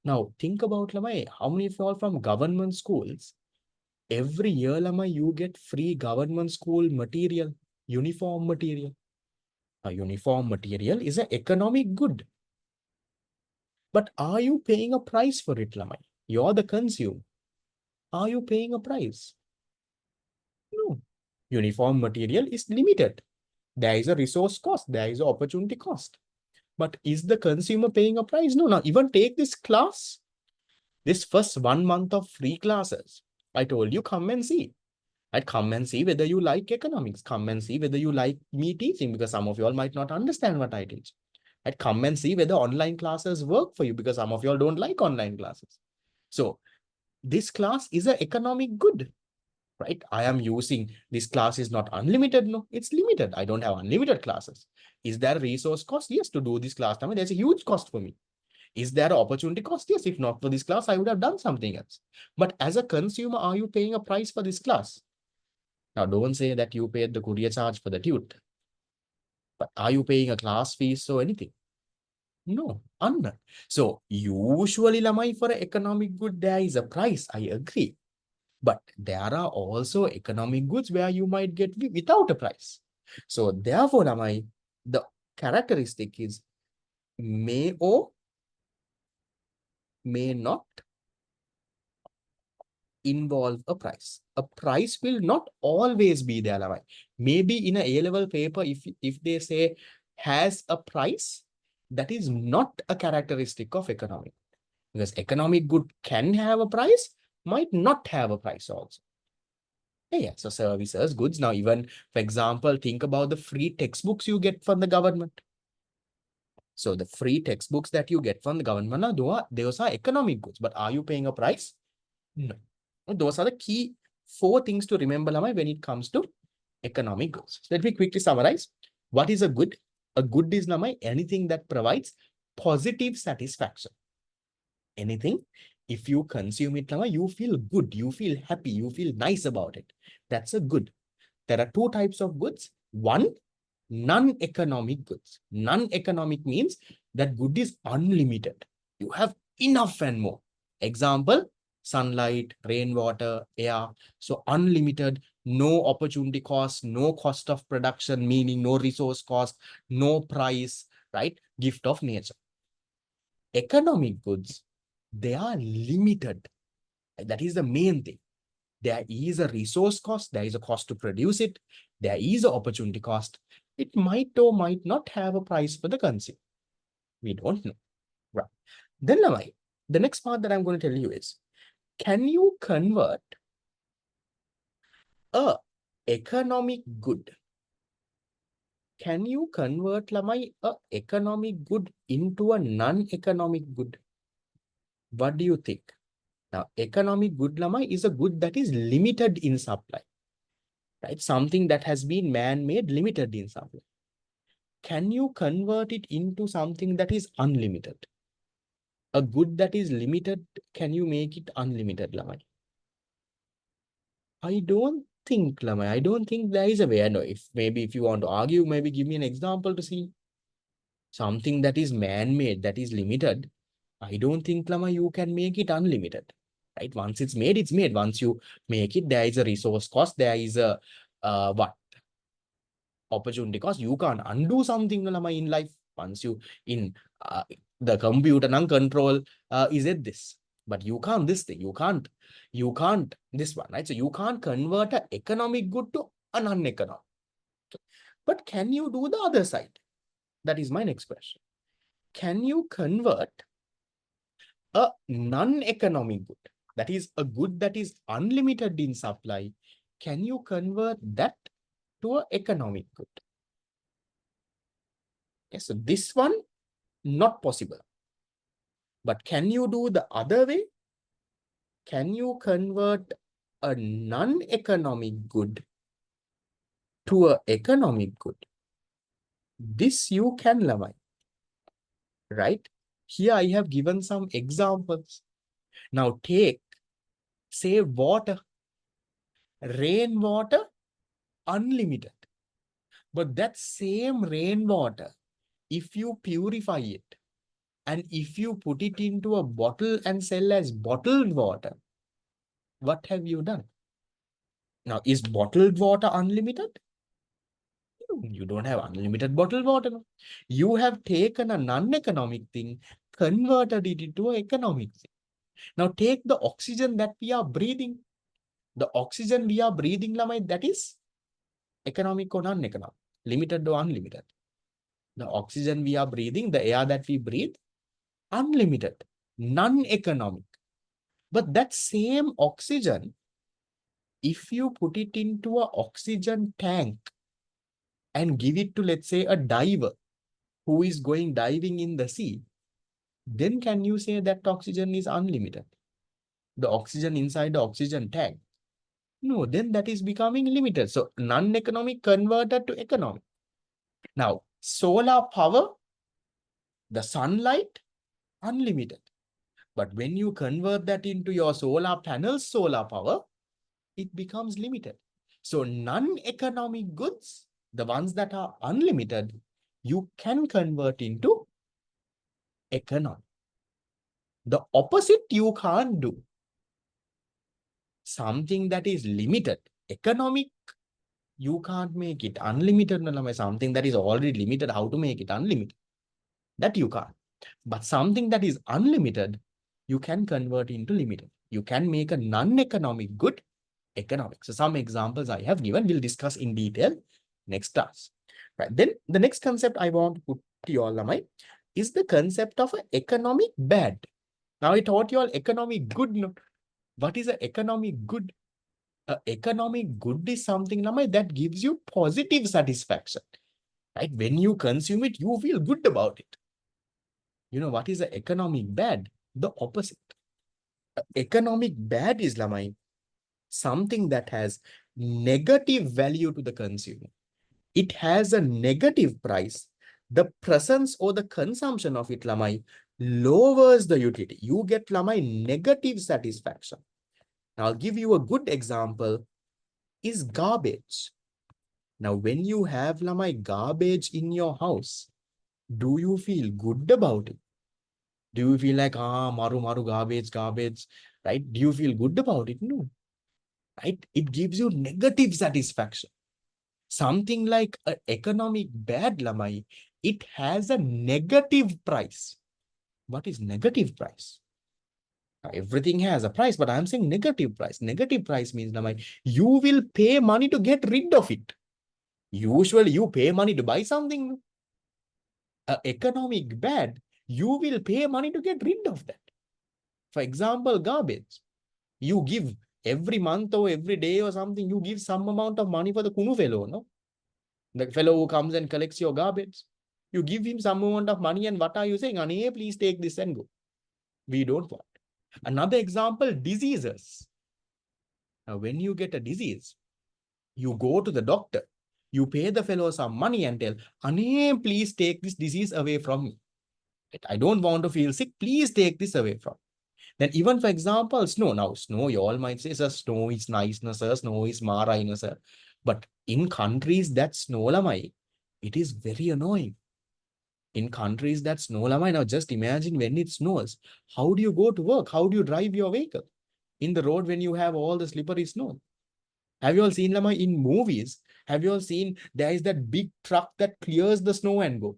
Now, think about Lamai, how many of you all from government schools, every year Lamai, you get free government school material, uniform material. A uniform material is an economic good. But are you paying a price for it, Lamai? You're the consumer. Are you paying a price? No. Uniform material is limited. There is a resource cost. There is an opportunity cost. But is the consumer paying a price? No. Now, even take this class. This first 1 month of free classes. I told you, come and see. I'd come and see whether you like economics. Come and see whether you like me teaching, because some of you all might not understand what I teach. I'd come and see whether online classes work for you, because some of you all don't like online classes. So this class is an economic good, right? I am using, this class is not unlimited. No, it's limited. I don't have unlimited classes. Is there a resource cost? Yes, to do this class. I mean, there's a huge cost for me. Is there an opportunity cost? Yes, if not for this class, I would have done something else. But as a consumer, are you paying a price for this class? Now, don't say that you paid the courier charge for the tutor. But are you paying a class fees or anything? No, unknown. So usually, Lamai, for an economic good, there is a price. I agree. But there are also economic goods where you might get without a price. So therefore, Lamai, the characteristic is may or may not involve a price. A price will not always be there. Lamai. Maybe in a A-level paper, if they say has a price, that is not a characteristic of economic. Because economic good can have a price, might not have a price also. Yeah, so services, goods. Now, even, for example, think about the free textbooks you get from the government. So the free textbooks that you get from the government, those are economic goods. But are you paying a price? No. Those are the key 4 things to remember, Lamai, when it comes to economic goods. So let me quickly summarize. What is a good? A good is, Lamai, anything that provides positive satisfaction. Anything, if you consume it, Lamai, you feel good, you feel happy, you feel nice about it. That's a good. There are 2 types of goods. One, non-economic goods. Non-economic means that good is unlimited. You have enough and more. Example, sunlight, rainwater, air. So unlimited, no opportunity cost, no cost of production, meaning no resource cost, no price, right? Gift of nature. Economic goods, they are limited. That is the main thing. There is a resource cost. There is a cost to produce it. There is an opportunity cost. It might or might not have a price for the consumer. We don't know. Right. Then, Lamai, the next part that I'm going to tell you is, can you convert a economic good? Can you convert, Lamai, a economic good into a non-economic good? What do you think? Now, economic good, Lamai, is a good that is limited in supply. Right? Something that has been man-made, limited in supply. Can you convert it into something that is unlimited? A good that is limited, can you make it unlimited, Lamai? I don't think, Lamai. I don't think there is a way. I know if you want to argue, maybe give me an example to see. Something that is man-made, that is limited. I don't think, Lamai, you can make it unlimited. Right? Once it's made, it's made. Once you make it, there is a resource cost. There is a opportunity cost. You can't undo something in life. Once you in the computer control is it this, but you can't this thing. You can't this one, right? So you can't convert an economic good to an uneconomic. But can you do the other side? That is my next question. Can you convert a non-economic good, that is a good that is unlimited in supply? Can you convert that to an economic good? Okay, so this one, not possible. But can you do the other way? Can you convert a non-economic good to an economic good? This you can, Lamai. Right? Here I have given some examples. Now take, say, water. Rainwater, unlimited. But that same rainwater if you purify it, and if you put it into a bottle and sell as bottled water, what have you done? Now, is bottled water unlimited? You don't have unlimited bottled water. No? You have taken a non-economic thing, converted it into an economic thing. Now, take the oxygen that we are breathing. The oxygen we are breathing, Lamai, that is economic or non-economic, limited or unlimited. The oxygen we are breathing, the air that we breathe, unlimited, non-economic. But that same oxygen, if you put it into an oxygen tank and give it to, let's say, a diver who is going diving in the sea, then can you say that oxygen is unlimited? The oxygen inside the oxygen tank? No, then that is becoming limited. So non-economic converted to economic. Now, solar power, the sunlight, unlimited. But when you convert that into your solar panels, solar power, it becomes limited. So non-economic goods, the ones that are unlimited, you can convert into economic. The opposite you can't do. Something that is limited, economic, you can't make it unlimited. Something that is already limited, how to make it unlimited? That you can't. But something that is unlimited, you can convert into limited. You can make a non-economic good economic. So some examples I have given, we'll discuss in detail next class. Right. Then the next concept I want to put to you all, Lamai, is the concept of an economic bad. Now I taught you all economic good. No? What is an economic good? An economic good is something, Lamai, that gives you positive satisfaction. Right? When you consume it, you feel good about it. You know what is an economic bad? The opposite. Economic bad is, Lamai, something that has negative value to the consumer. It has a negative price. The presence or the consumption of it, Lamai, lowers the utility. You get, Lamai, negative satisfaction. Now, I'll give you a good example, is garbage. Now, when you have, Lamai, garbage in your house, do you feel good about it? Do you feel like, maru garbage, right? Do you feel good about it? No, right? It gives you negative satisfaction. Something like an economic bad, Lamai, it has a negative price. What is negative price? Everything has a price, but I'm saying negative price. Negative price means, Lamai, you will pay money to get rid of it. Usually, you pay money to buy something. Economic bad, you will pay money to get rid of that. For example, garbage. You give every month or every day or something, you give some amount of money for the kunu fellow, no? The fellow who comes and collects your garbage. You give him some amount of money and what are you saying? Ane, please take this and go. We don't want. Another example, diseases. Now, when you get a disease, you go to the doctor. You pay the fellow some money and tell, Ane, please take this disease away from me. I don't want to feel sick. Please take this away from me. Then even for example, snow. Now, snow, you all might say, sir, snow is nice, no, sir. Snow is mara, no, sir. But in countries that snow, Lamai, it is very annoying. In countries that snow, Lamai, now just imagine when it snows, how do you go to work? How do you drive your vehicle? In the road when you have all the slippery snow. Have you all seen, Lamai, in movies? Have you all seen there is that big truck that clears the snow and go?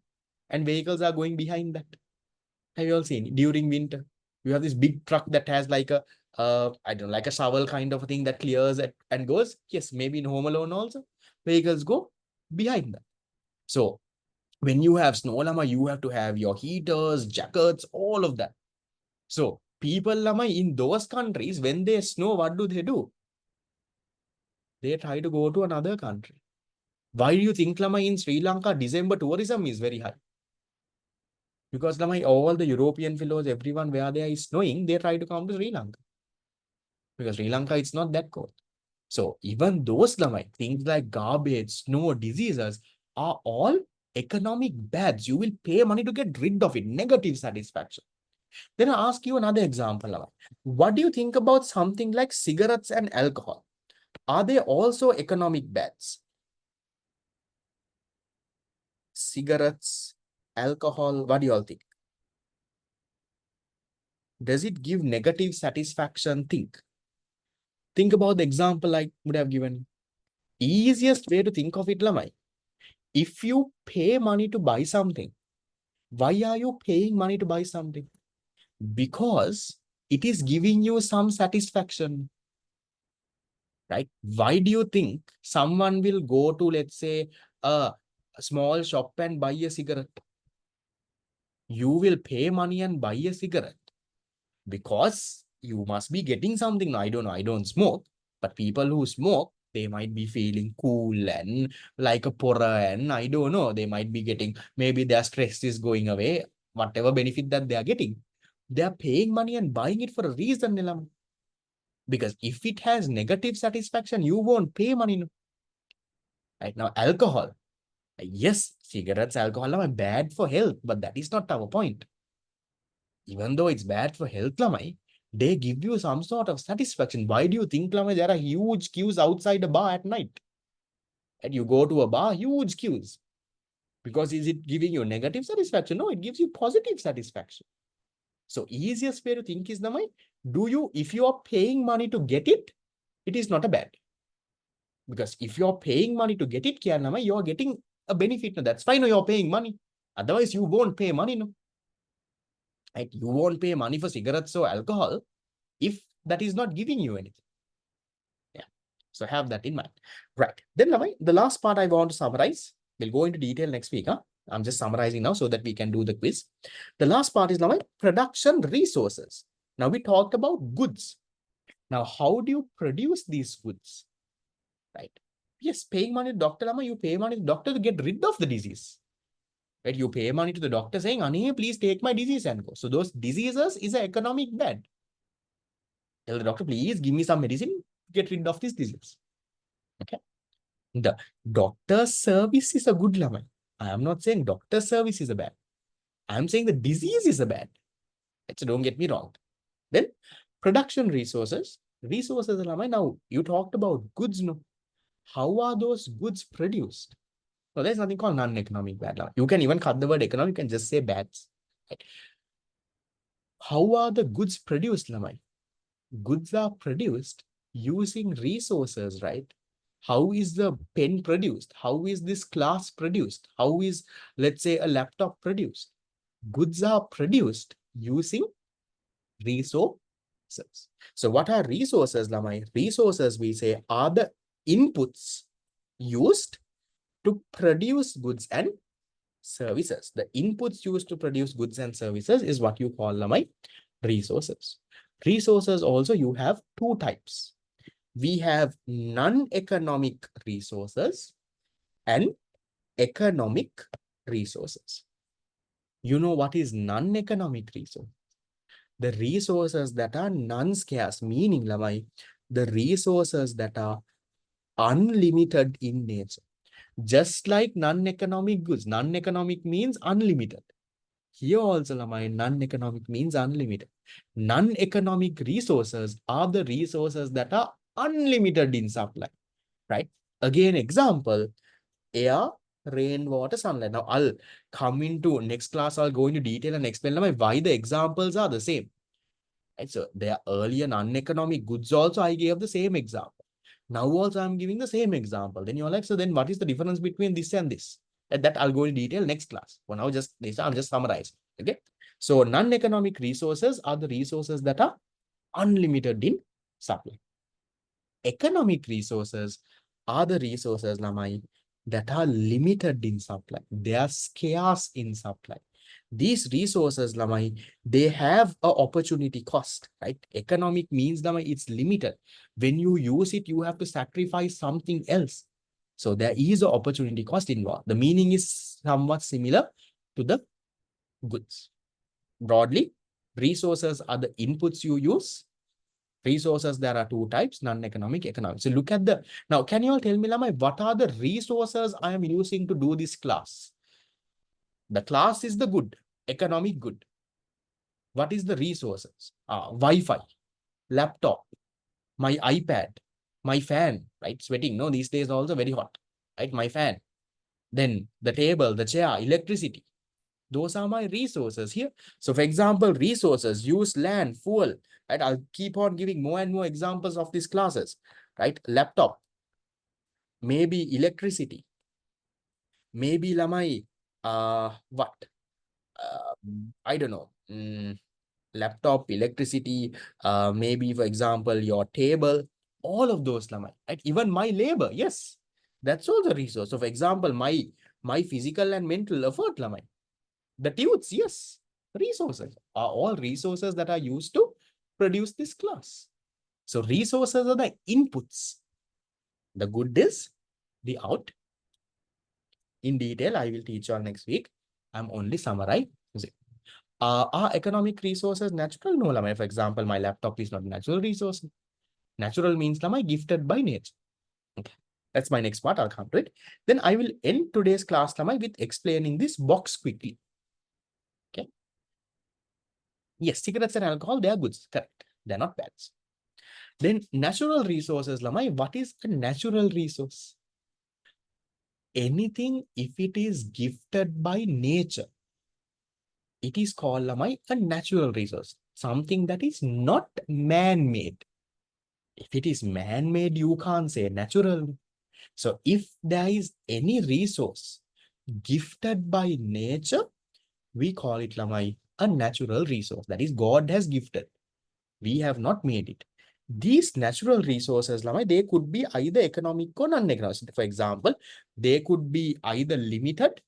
And vehicles are going behind that. Have you all seen during winter? You have this big truck that has like a, I don't know, like a shovel kind of a thing that clears it and goes. Yes, maybe in Home Alone also, vehicles go behind that. So when you have snow, Lama, you have to have your heaters, jackets, all of that. So people, Lama, in those countries, when they snow, what do? They try to go to another country. Why do you think, Lama, in Sri Lanka, December tourism is very high? Because, Lama, all the European fellows, everyone where there is snowing, they try to come to Sri Lanka. Because Sri Lanka, it's not that cold. So even those, Lamai, things like garbage, snow, diseases are all economic bads. You will pay money to get rid of it, negative satisfaction. Then I ask you another example, Lamai. What do you think about something like cigarettes and alcohol? Are they also economic bads? Cigarettes alcohol, what do you all think? Does it give negative satisfaction? Think about the example I would have given. Easiest way to think of it, Lamai. If you pay money to buy something, why are you paying money to buy something? Because it is giving you some satisfaction, right? Why do you think someone will go to, let's say, a small shop and buy a cigarette? You will pay money and buy a cigarette because you must be getting something. I don't know, I don't smoke, but people who smoke, they might be feeling cool and like a pora, and I don't know, they might be getting, maybe their stress is going away, whatever benefit that they are getting. They are paying money and buying it for a reason, Nilam. Because if it has negative satisfaction, you won't pay money. Right now, alcohol. Yes, cigarettes, alcohol are bad for health, but that is not our point. Even though it's bad for health, Lamai, they give you some sort of satisfaction. Why do you think, Lamai, there are huge queues outside a bar at night? And you go to a bar, huge queues. Because is it giving you negative satisfaction? No, it gives you positive satisfaction. So easiest way to think is, Lamai, if you are paying money to get it, it is not a bad. Because if you're paying money to get it, you're getting a benefit. No, that's fine. No, you're paying money. Otherwise, you won't pay money. No, right? You won't pay money for cigarettes or alcohol if that is not giving you anything. Yeah. So have that in mind. Right. Then the last part I want to summarize. We'll go into detail next week. Huh? I'm just summarizing now so that we can do the quiz. The last part is production resources. Now we talked about goods. Now, how do you produce these goods? Right. Yes, paying money to doctor, you pay money to the doctor to get rid of the disease. Right? You pay money to the doctor saying, Ane, please take my disease and go. So those diseases is an economic bad. Tell the doctor, please give me some medicine to get rid of this disease. Okay. The doctor service is a good lamai. I am not saying doctor service is a bad. I am saying the disease is a bad. Right? So don't get me wrong. Then production resources. Resources lamai. Now you talked about goods, no? How are those goods produced? So there's nothing called non-economic bad. You can even cut the word economic, you can just say bads. Right? How are the goods produced, Lamai? Goods are produced using resources, right? How is the pen produced? How is this class produced? How is, let's say, a laptop produced? Goods are produced using resources. So what are resources, Lamai? Resources, we say, are the inputs used to produce goods and services. The inputs used to produce goods and services is what you call Lamai resources. Resources also you have two types. We have non-economic resources and economic resources. You know what is non-economic resource? The resources that are non-scarce, meaning Lamai, the resources that are unlimited in nature. Just like non-economic goods. Non-economic means unlimited. Here also, Lamai, non-economic means unlimited. Non-economic resources are the resources that are unlimited in supply, right? Again, example, air, rain, water, sunlight. Now, I'll come into next class, I'll go into detail and explain Lamai, why the examples are the same. Right? So, there are earlier non-economic goods also, I gave the same example. Now also I'm giving the same example. Then you're like, so then what is the difference between this and this? And that I'll go in detail next class. For now, just this, I'm just summarizing. Okay. So non-economic resources are the resources that are unlimited in supply. Economic resources are the resources, Lamai, that are limited in supply. They are scarce in supply. These resources, Lamai, they have an opportunity cost, right? Economic means, Lamai, it's limited. When you use it, you have to sacrifice something else. So there is an opportunity cost involved. The meaning is somewhat similar to the goods. Broadly, resources are the inputs you use. Resources, there are two types, non-economic, economic. So look at now can you all tell me, Lamai, what are the resources I am using to do this class? The class is the good, economic good. What is the resources? Wi-Fi, laptop, my iPad, my fan, right? Sweating, no, these days also very hot, right? My fan. Then the table, the chair, electricity. Those are my resources here. So for example, resources, use land, fuel, right? I'll keep on giving more and more examples of these classes, right? Laptop, maybe electricity, maybe lamai, what? I don't know. Laptop, electricity, maybe for example, your table, all of those lamai, right? Even my labor, yes, that's also a resource. So for example, my physical and mental effort lamai. The tunes, yes, resources are all resources that are used to produce this class. So resources are the inputs. The good is the out. In detail, I will teach you all next week. I'm only summarizing. Are economic resources natural? No, Lamai. For example, my laptop is not a natural resource. Natural means Lamai gifted by nature. Okay. That's my next part. I'll come to it. Then I will end today's class, Lamai, with explaining this box quickly. Okay. Yes, cigarettes and alcohol, they are goods. Correct. They're not bad. Then natural resources, Lamai. What is a natural resource? Anything, if it is gifted by nature, it is called, Lamai, a natural resource. Something that is not man-made. If it is man-made, you can't say natural. So if there is any resource gifted by nature, we call it, Lamai, a natural resource. That is, God has gifted. We have not made it. These natural resources, Lamai, they could be either economic or non-economic. For example, they could be either limited,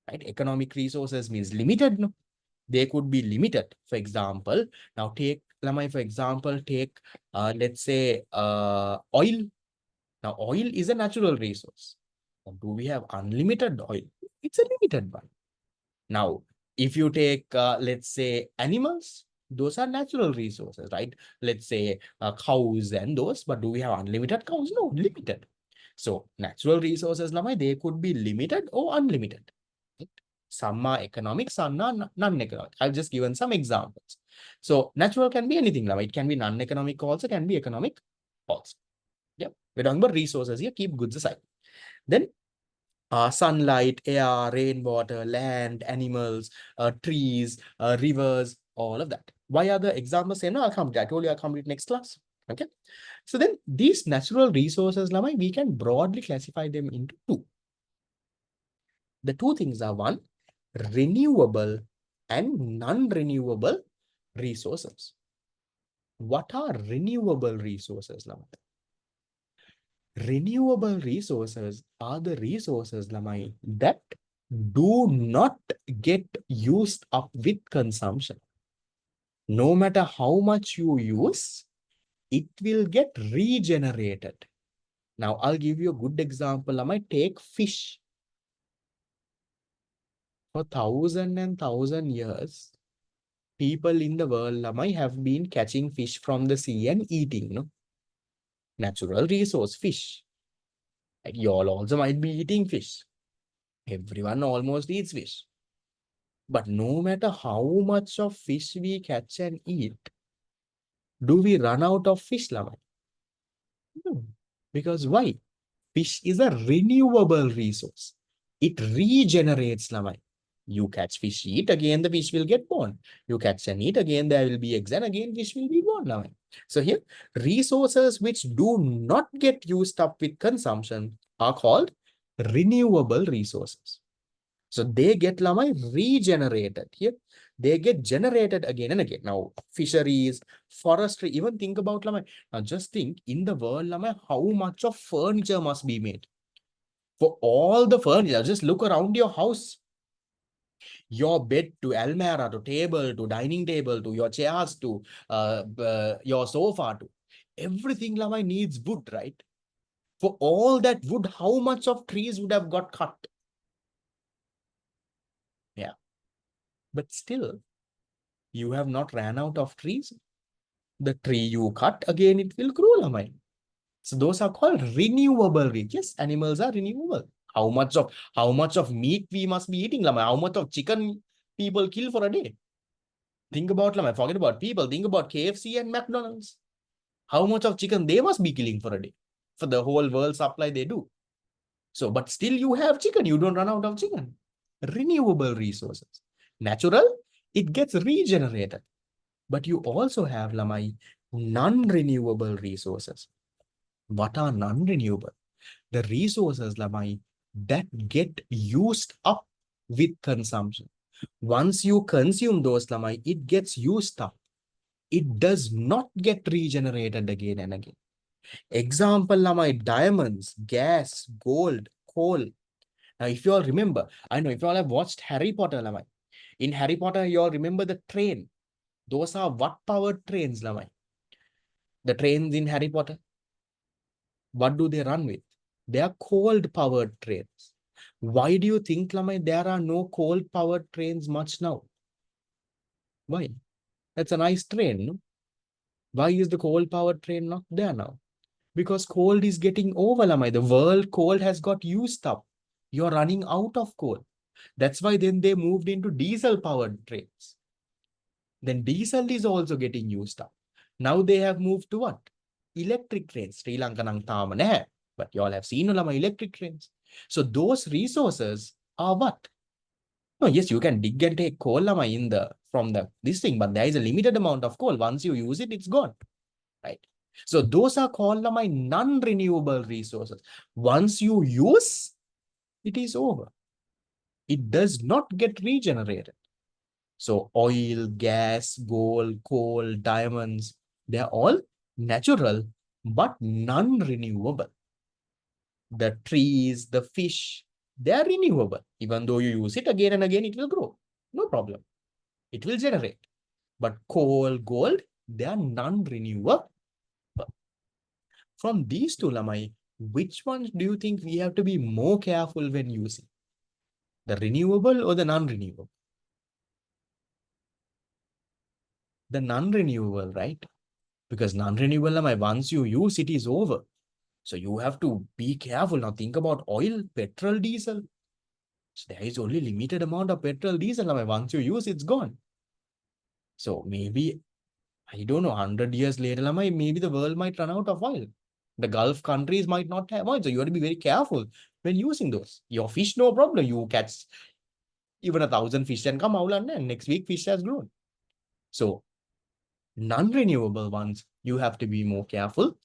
right? Economic resources means limited, no? They could be limited. For example, now take, Lamai, for example, take, let's say, oil. Now, oil is a natural resource. Do we have unlimited oil? It's a limited one. Now, if you take, let's say, animals, those are natural resources, right? Let's say cows and those, but do we have unlimited cows? No, limited. So natural resources, Lamai, they could be limited or unlimited. Right? Some are economic, some are non-economic. I've just given some examples. So natural can be anything, Lamai. It can be non-economic also, can be economic also. Yeah, we're talking about resources here. Keep goods aside. Then sunlight, air, rainwater, land, animals, trees, rivers, all of that. Why are the examples same? No, I'll come to it. I told you I'll come to it next class. Okay. So then these natural resources, Lamai, we can broadly classify them into two. The two things are one, renewable and non-renewable resources. What are renewable resources, Lamai? Renewable resources are the resources, Lamai, that do not get used up with consumption. No matter how much you use, it will get regenerated. Now, I'll give you a good example. Lamai, take fish. For thousand and thousand years, people in the world, Lamai, have been catching fish from the sea and eating, no? Natural resource, fish. Like you all also might be eating fish. Everyone almost eats fish. But no matter how much of fish we catch and eat, do we run out of fish, Lamai? No. Because why? Fish is a renewable resource. It regenerates, Lamai. You catch fish, eat, again the fish will get born. You catch and eat, again there will be eggs, and again fish will be born, Lamai. So here, resources which do not get used up with consumption are called renewable resources. So they get, Lamai, regenerated here. They get generated again and again. Now, fisheries, forestry, even think about, Lamai. Now, just think in the world, Lamai, how much of furniture must be made. For all the furniture, just look around your house. Your bed to almirah, to table, to dining table, to your chairs, to your sofa, to everything, Lamai, needs wood, right? For all that wood, how much of trees would have got cut? Yeah. But still, you have not ran out of trees. The tree you cut, again it will grow, Lamai. So those are called renewable. Yes, animals are renewable. How much of meat we must be eating, Lamai? How much of chicken people kill for a day? Think about, Lamai. Forget about people. Think about KFC and McDonald's. How much of chicken they must be killing for a day? For the whole world supply they do. So, but still you have chicken. You don't run out of chicken. Renewable resources. Natural, it gets regenerated. But you also have, Lamai, non-renewable resources. What are non-renewable? The resources, Lamai, that get used up with consumption. Once you consume those, Lamai, it gets used up. It does not get regenerated again and again. Example, Lamai, diamonds, gas, gold, coal. Now, if you all remember, I know if you all have watched Harry Potter, Lamai, in Harry Potter, you all remember the train. Those are what powered trains, Lamai? The trains in Harry Potter. What do they run with? They are coal-powered trains. Why do you think, Lamai, there are no coal-powered trains much now? Why? That's a nice train, no? Why is the coal-powered train not there now? Because coal is getting over, Lamai. The world coal has got used up. You're running out of coal. That's why then they moved into diesel-powered trains. Then diesel is also getting used up. Now they have moved to what? Electric trains. Sri Lanka nang tama naha. But you all have seen Ulama electric trains. So those resources are what? No, yes, you can dig and take coal Lama in from this thing, but there is a limited amount of coal. Once you use it, it's gone. Right? So those are called Lama non-renewable resources. Once you use, it is over. It does not get regenerated. So oil, gas, gold, coal, diamonds, they're all natural, but non-renewable. The trees, the fish, they are renewable. Even though you use it again and again, it will grow. No problem. It will generate. But coal, gold, they are non-renewable. From these two, Lamai, which ones do you think we have to be more careful when using? The renewable or the non-renewable? The non-renewable, right? Because non-renewable, Lamai, once you use it is over. So you have to be careful. Now think about oil, petrol, diesel. So there is only limited amount of petrol, diesel. Once you use, it's gone. So maybe, I don't know, 100 years later, maybe the world might run out of oil. The Gulf countries might not have oil. So you have to be very careful when using those. Your fish, no problem. You catch even 1,000 fish and come out and next week fish has grown. So non-renewable ones, you have to be more careful.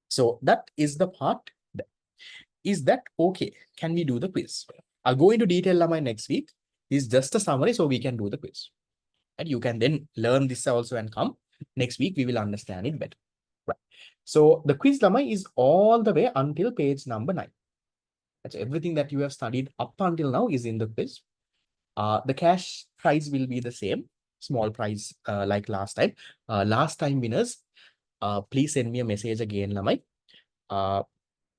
So that is the part. Is that okay? Can we do the quiz? I'll go into detail Lamai next week. This is just a summary so we can do the quiz. And you can then learn this also and come. Next week, we will understand it better. Right. So the quiz Lamai is all the way until page number 9. So everything that you have studied up until now is in the quiz. The cash prize will be the same. Small prize like last time. Last time winners, please send me a message again, Lamai.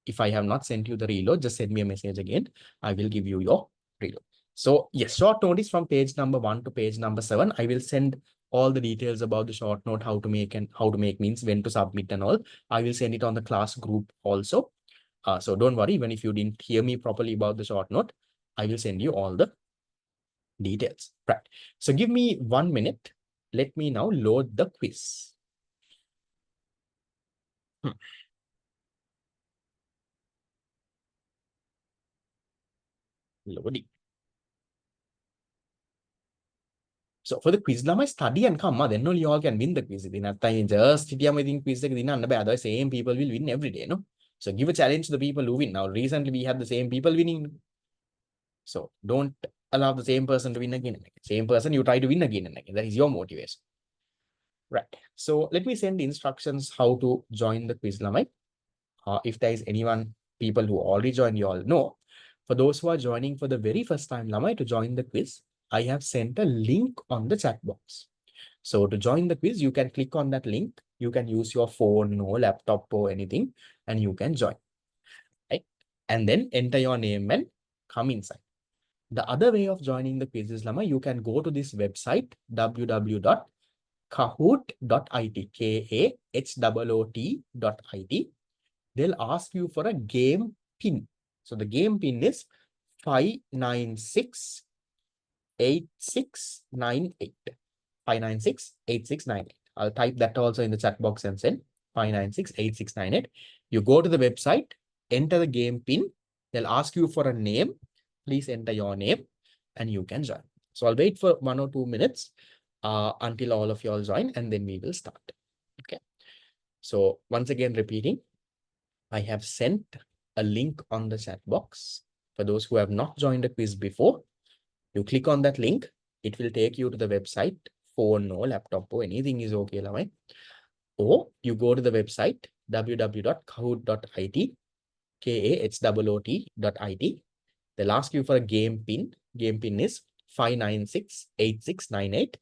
If I have not sent you the reload, just send me a message again. I will give you your reload. So yes, short note is from page number 1 to page number 7. I will send all the details about the short note, how to make means when to submit and all. I will send it on the class group also. So don't worry, even if you didn't hear me properly about the short note, I will send you all the details. Right. So give me 1 minute. Let me now load the quiz. Loading. So for the quiz, Lamai, study and come. Then only you all can win the quiz. Just quiz the same people will win every day, no? So give a challenge to the people who win. Now, recently we had the same people winning. So don't allow the same person to win again and again. Same person, you try to win again and again. That is your motivation. Right. So let me send the instructions how to join the quiz, Lamai. If there is people who already joined, you all know. For those who are joining for the very first time, Lamai, to join the quiz, I have sent a link on the chat box. So to join the quiz, you can click on that link. You can use your phone or laptop or anything, and you can join. Right? And then enter your name and come inside. The other way of joining the quiz is, Lama, you can go to this website, www.kahoot.it, KAHOOT.it. They'll ask you for a game pin. So the game pin is 5968698. 5968698. I'll type that also in the chat box and send 5968698. You go to the website, enter the game pin. They'll ask you for a name. Please enter your name. and you can join. So I'll wait for 1 or 2 minutes until all of you all join, and then we will start. Okay. So once again, repeating, I have sent a link on the chat box. For those who have not joined the quiz before, you click on that link. It will take you to the website. Phone or laptop or anything is okay. Or you go to the website www.kahoot.it, kahoot.it. They'll ask you for a game pin. Game pin is 5968698.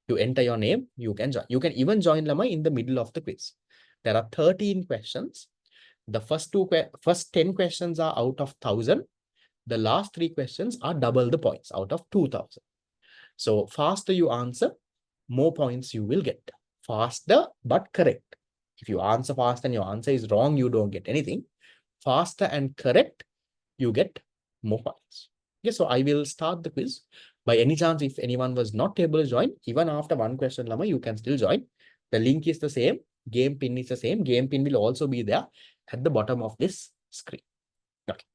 You enter your name, you can join. You can even join in the middle of the quiz. There are 13 questions. The first 10 questions are out of 1,000. The last 3 questions are double the points out of 2,000. So faster you answer, more points you will get. Faster but correct. If you answer fast and your answer is wrong, you don't get anything. Faster and correct, you get more points. Okay, so I will start the quiz. By any chance, if anyone was not able to join, even after one question, you can still join. The link is the same. Game pin is the same. Game pin will also be there at the bottom of this screen. Okay.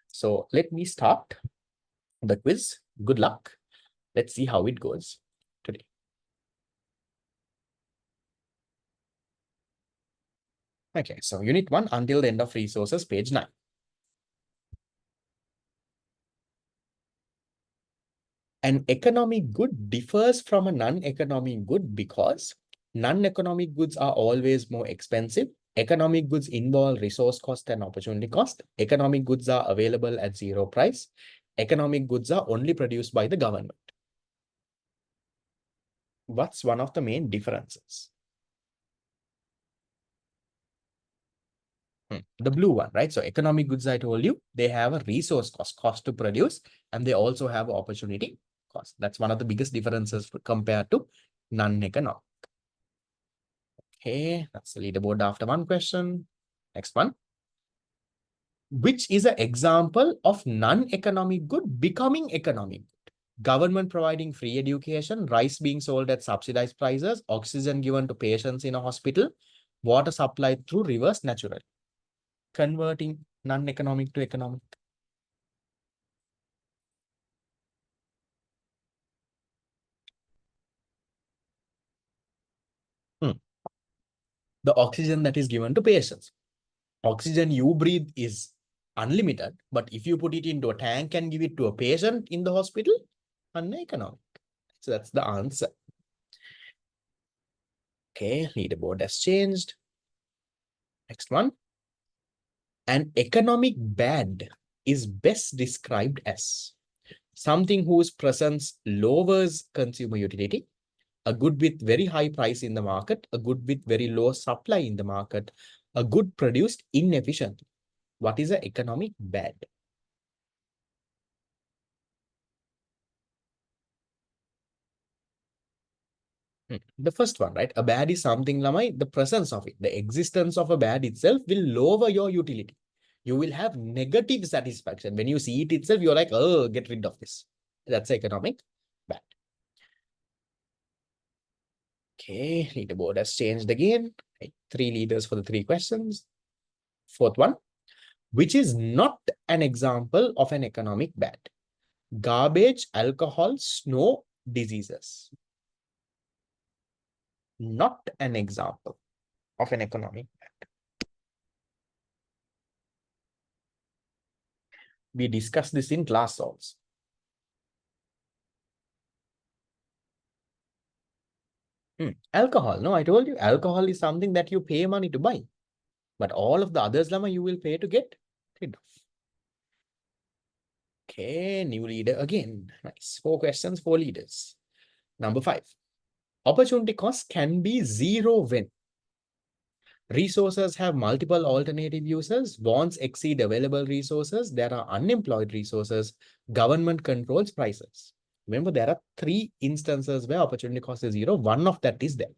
So let me start the quiz. Good luck. Let's see how it goes today. Okay, so unit 1 until the end of resources, page 9. An economic good differs from a non-economic good because non-economic goods are always more expensive. Economic goods involve resource cost and opportunity cost. Economic goods are available at zero price. Economic goods are only produced by the government. What's one of the main differences? The blue one, right? So economic goods, I told you, they have a resource cost to produce, and they also have opportunity cost. That's one of the biggest differences compared to non-economic. Okay, that's the leaderboard after one question. Next one. Which is an example of non-economic good becoming economic good? Government providing free education, rice being sold at subsidized prices, oxygen given to patients in a hospital, water supplied through rivers naturally. Converting non-economic to economic. The oxygen that is given to patients. Oxygen you breathe is unlimited, but if you put it into a tank and give it to a patient in the hospital, uneconomic. So that's the answer. Okay, leaderboard has changed. Next one. An economic bad is best described as something whose presence lowers consumer utility, a good with very high price in the market, a good with very low supply in the market, a good produced inefficiently. What is an economic bad? The first one, right? A bad is something, the presence of it, the existence of a bad itself will lower your utility. You will have negative satisfaction. When you see it itself, you're like, oh, get rid of this. That's economic bad. Okay, leaderboard has changed again. Right. 3 leaders for the 3 questions. Fourth one, which is not an example of an economic bad? Garbage, alcohol, snow, diseases. Not an example of an economic bad. We discussed this in class also. Alcohol. No, I told you, alcohol is something that you pay money to buy. But all of the others, you will pay to get rid of. Okay, new leader again. Nice. 4 questions, 4 leaders. Number 5. Opportunity cost can be zero when resources have multiple alternative uses, wants exceed available resources, there are unemployed resources, government controls prices. Remember, there are 3 instances where opportunity cost is 0. One of that is there.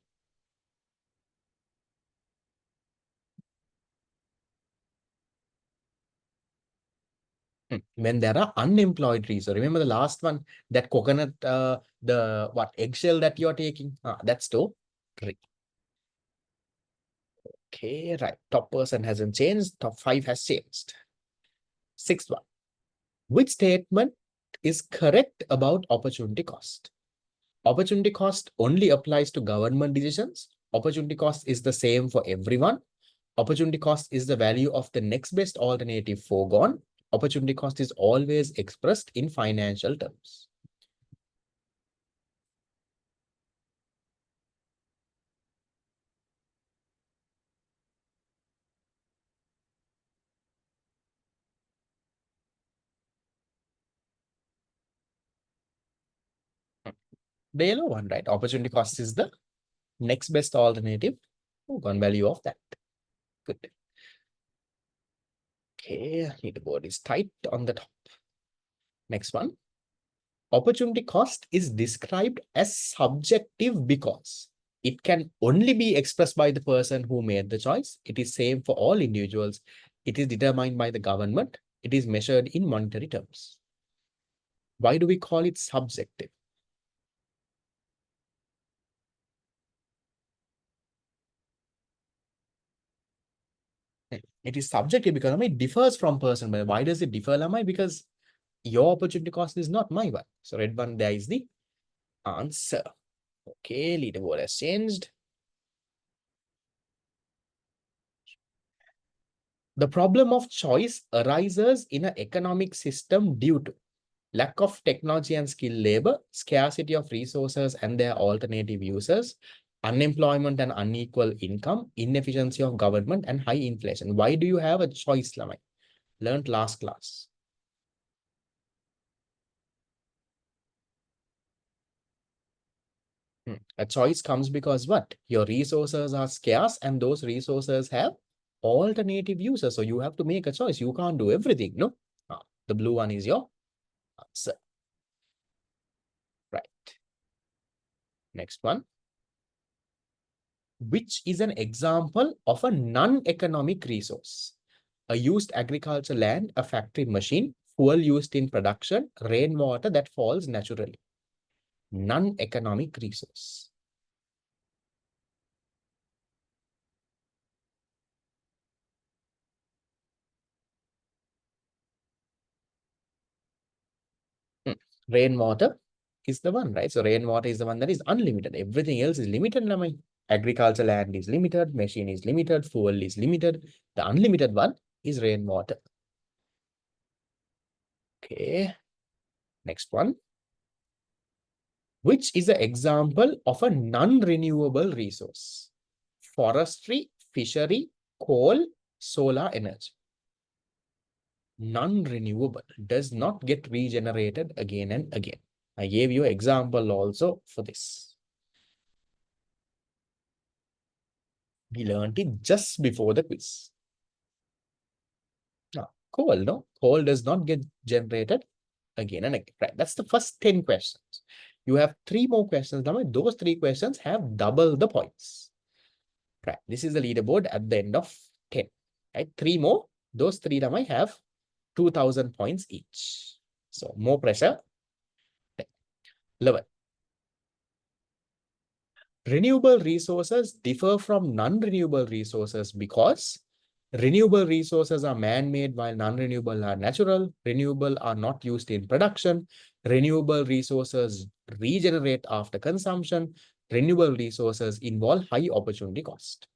When there are unemployed resources. Remember the last one, that coconut, the eggshell that you're taking? That's to tree. Okay, right. Top person hasn't changed. Top 5 has changed. 6th one. Which statement is correct about opportunity cost? Opportunity cost only applies to government decisions. Opportunity cost is the same for everyone. Opportunity cost is the value of the next best alternative foregone. Opportunity cost is always expressed in financial terms. The yellow one, right? Opportunity cost is the next best alternative foregone value of that. Good. Okay, leaderboard is tight on the top. Next one. Opportunity cost is described as subjective because it can only be expressed by the person who made the choice. It is same for all individuals. It is determined by the government. It is measured in monetary terms. Why do we call it subjective? It is subjective because it differs from person. But why does it differ, Lamai? Because your opportunity cost is not my one. So red one there is the answer. Okay, leaderboard has changed. The problem of choice arises in an economic system due to lack of technology and skilled labor, scarcity of resources and their alternative uses, unemployment and unequal income, inefficiency of government, and high inflation. Why do you have a choice, Lamai? Learned last class. A choice comes because what? Your resources are scarce and those resources have alternative uses. So you have to make a choice. You can't do everything, no? The blue one is your answer. Right. Next one. Which is an example of a non-economic resource? A used agriculture land, a factory machine, fuel used in production, rainwater that falls naturally. Non-economic resource. Rainwater is the one, right? So rainwater is the one that is unlimited. Everything else is limited. Agriculture land is limited, machine is limited, fuel is limited. The unlimited one is rainwater. Okay. Next one. Which is an example of a non-renewable resource? Forestry, fishery, coal, solar energy. Non-renewable, does not get regenerated again and again. I gave you an example also for this. We learned it just before the quiz. Now, coal, no? Coal does not get generated again and again. Right, that's the first 10 questions. You have 3 more questions. Now, those 3 questions have double the points. Right, this is the leaderboard at the end of 10. Right, 3 more. Those 3 now have 2,000 points each. So more pressure. 11. Renewable resources differ from non-renewable resources because renewable resources are man-made while non-renewable are natural. Renewable are not used in production. Renewable resources regenerate after consumption. Renewable resources involve high opportunity cost.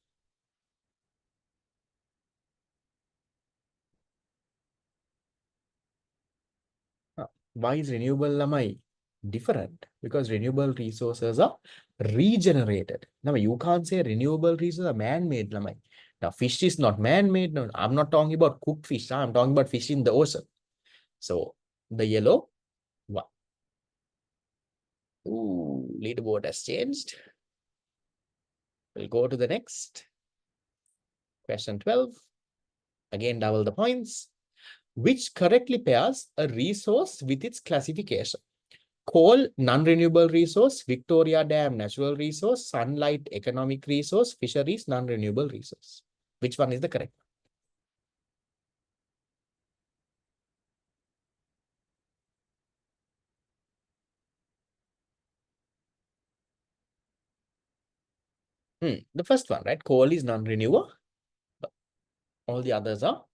Why is renewable Lamai different? Because renewable resources are regenerated. Now, you can't say renewable resources are man-made Lamai. Now, fish is not man-made. No, I'm not talking about cooked fish. I'm talking about fish in the ocean. So, the yellow one. Ooh, leaderboard has changed. We'll go to the next. Question 12. Again, double the points. Which correctly pairs a resource with its classification? Coal, non-renewable resource. Victoria Dam, natural resource. Sunlight, economic resource. Fisheries, non-renewable resource. Which one is the correct one? The first one, right? Coal is non-renewable. All the others are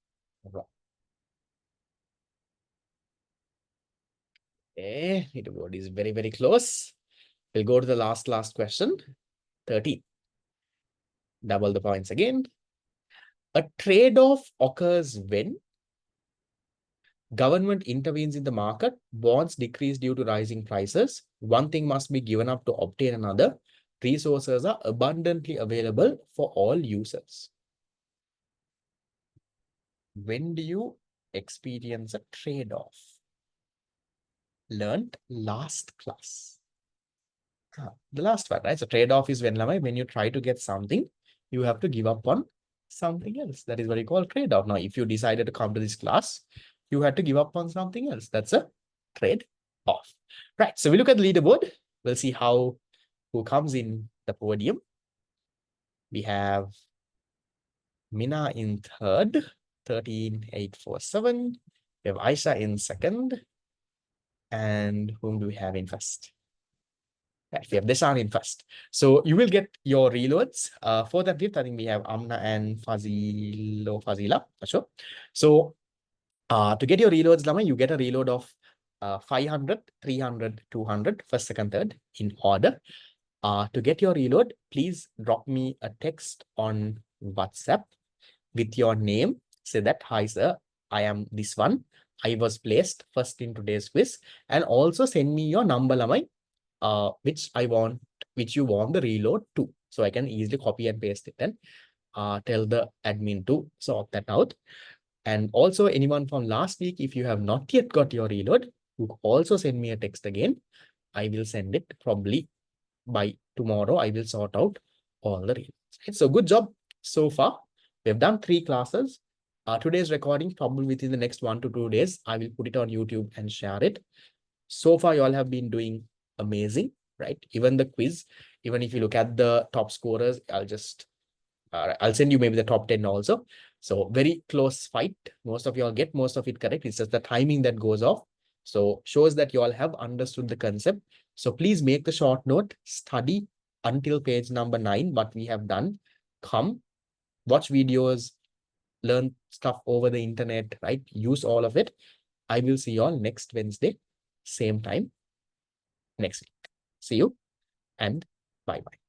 wrong. Okay, leaderboard is very, very close. We'll go to the last question. 13. Double the points again. A trade-off occurs when government intervenes in the market, bonds decrease due to rising prices. One thing must be given up to obtain another. Resources are abundantly available for all users. When do you experience a trade-off? Learned last class. The last one, right? So trade-off is when you try to get something, you have to give up on something else. That is what you call trade-off. Now, if you decided to come to this class, you had to give up on something else. That's a trade-off. Right. So we look at the leaderboard. We'll see who comes in the podium. We have Mina in third, 13,847. We have Aisha in second. And whom do we have in first? Right, we have Deshan in first. So you will get your reloads. For that gift, I think we have Amna and Fazila. Sure. So to get your reloads, Lama, you get a reload of 500, 300, 200, first, second, third in order. To get your reload, please drop me a text on WhatsApp with your name. Say that, hi sir, I am this one. I was placed first in today's quiz. And also send me your number, Lamai, which you want the reload to. So I can easily copy and paste it and tell the admin to sort that out. And also anyone from last week, if you have not yet got your reload, you also send me a text again. I will send it probably by tomorrow. I will sort out all the reloads. Right? So good job so far. We've done 3 classes. Today's recording, probably within the next 1 to 2 days, I will put it on YouTube and share it. So far, you all have been doing amazing, right? Even the quiz, even if you look at the top scorers, I'll send you maybe the top 10 also. So very close fight. Most of you all get most of it correct. It's just the timing that goes off. So shows that you all have understood the concept. So please make the short note, study until page number 9, what we have done. Come, watch videos, learn stuff over the internet, right? Use all of it. I will see you all next Wednesday, same time next week. See you and bye-bye.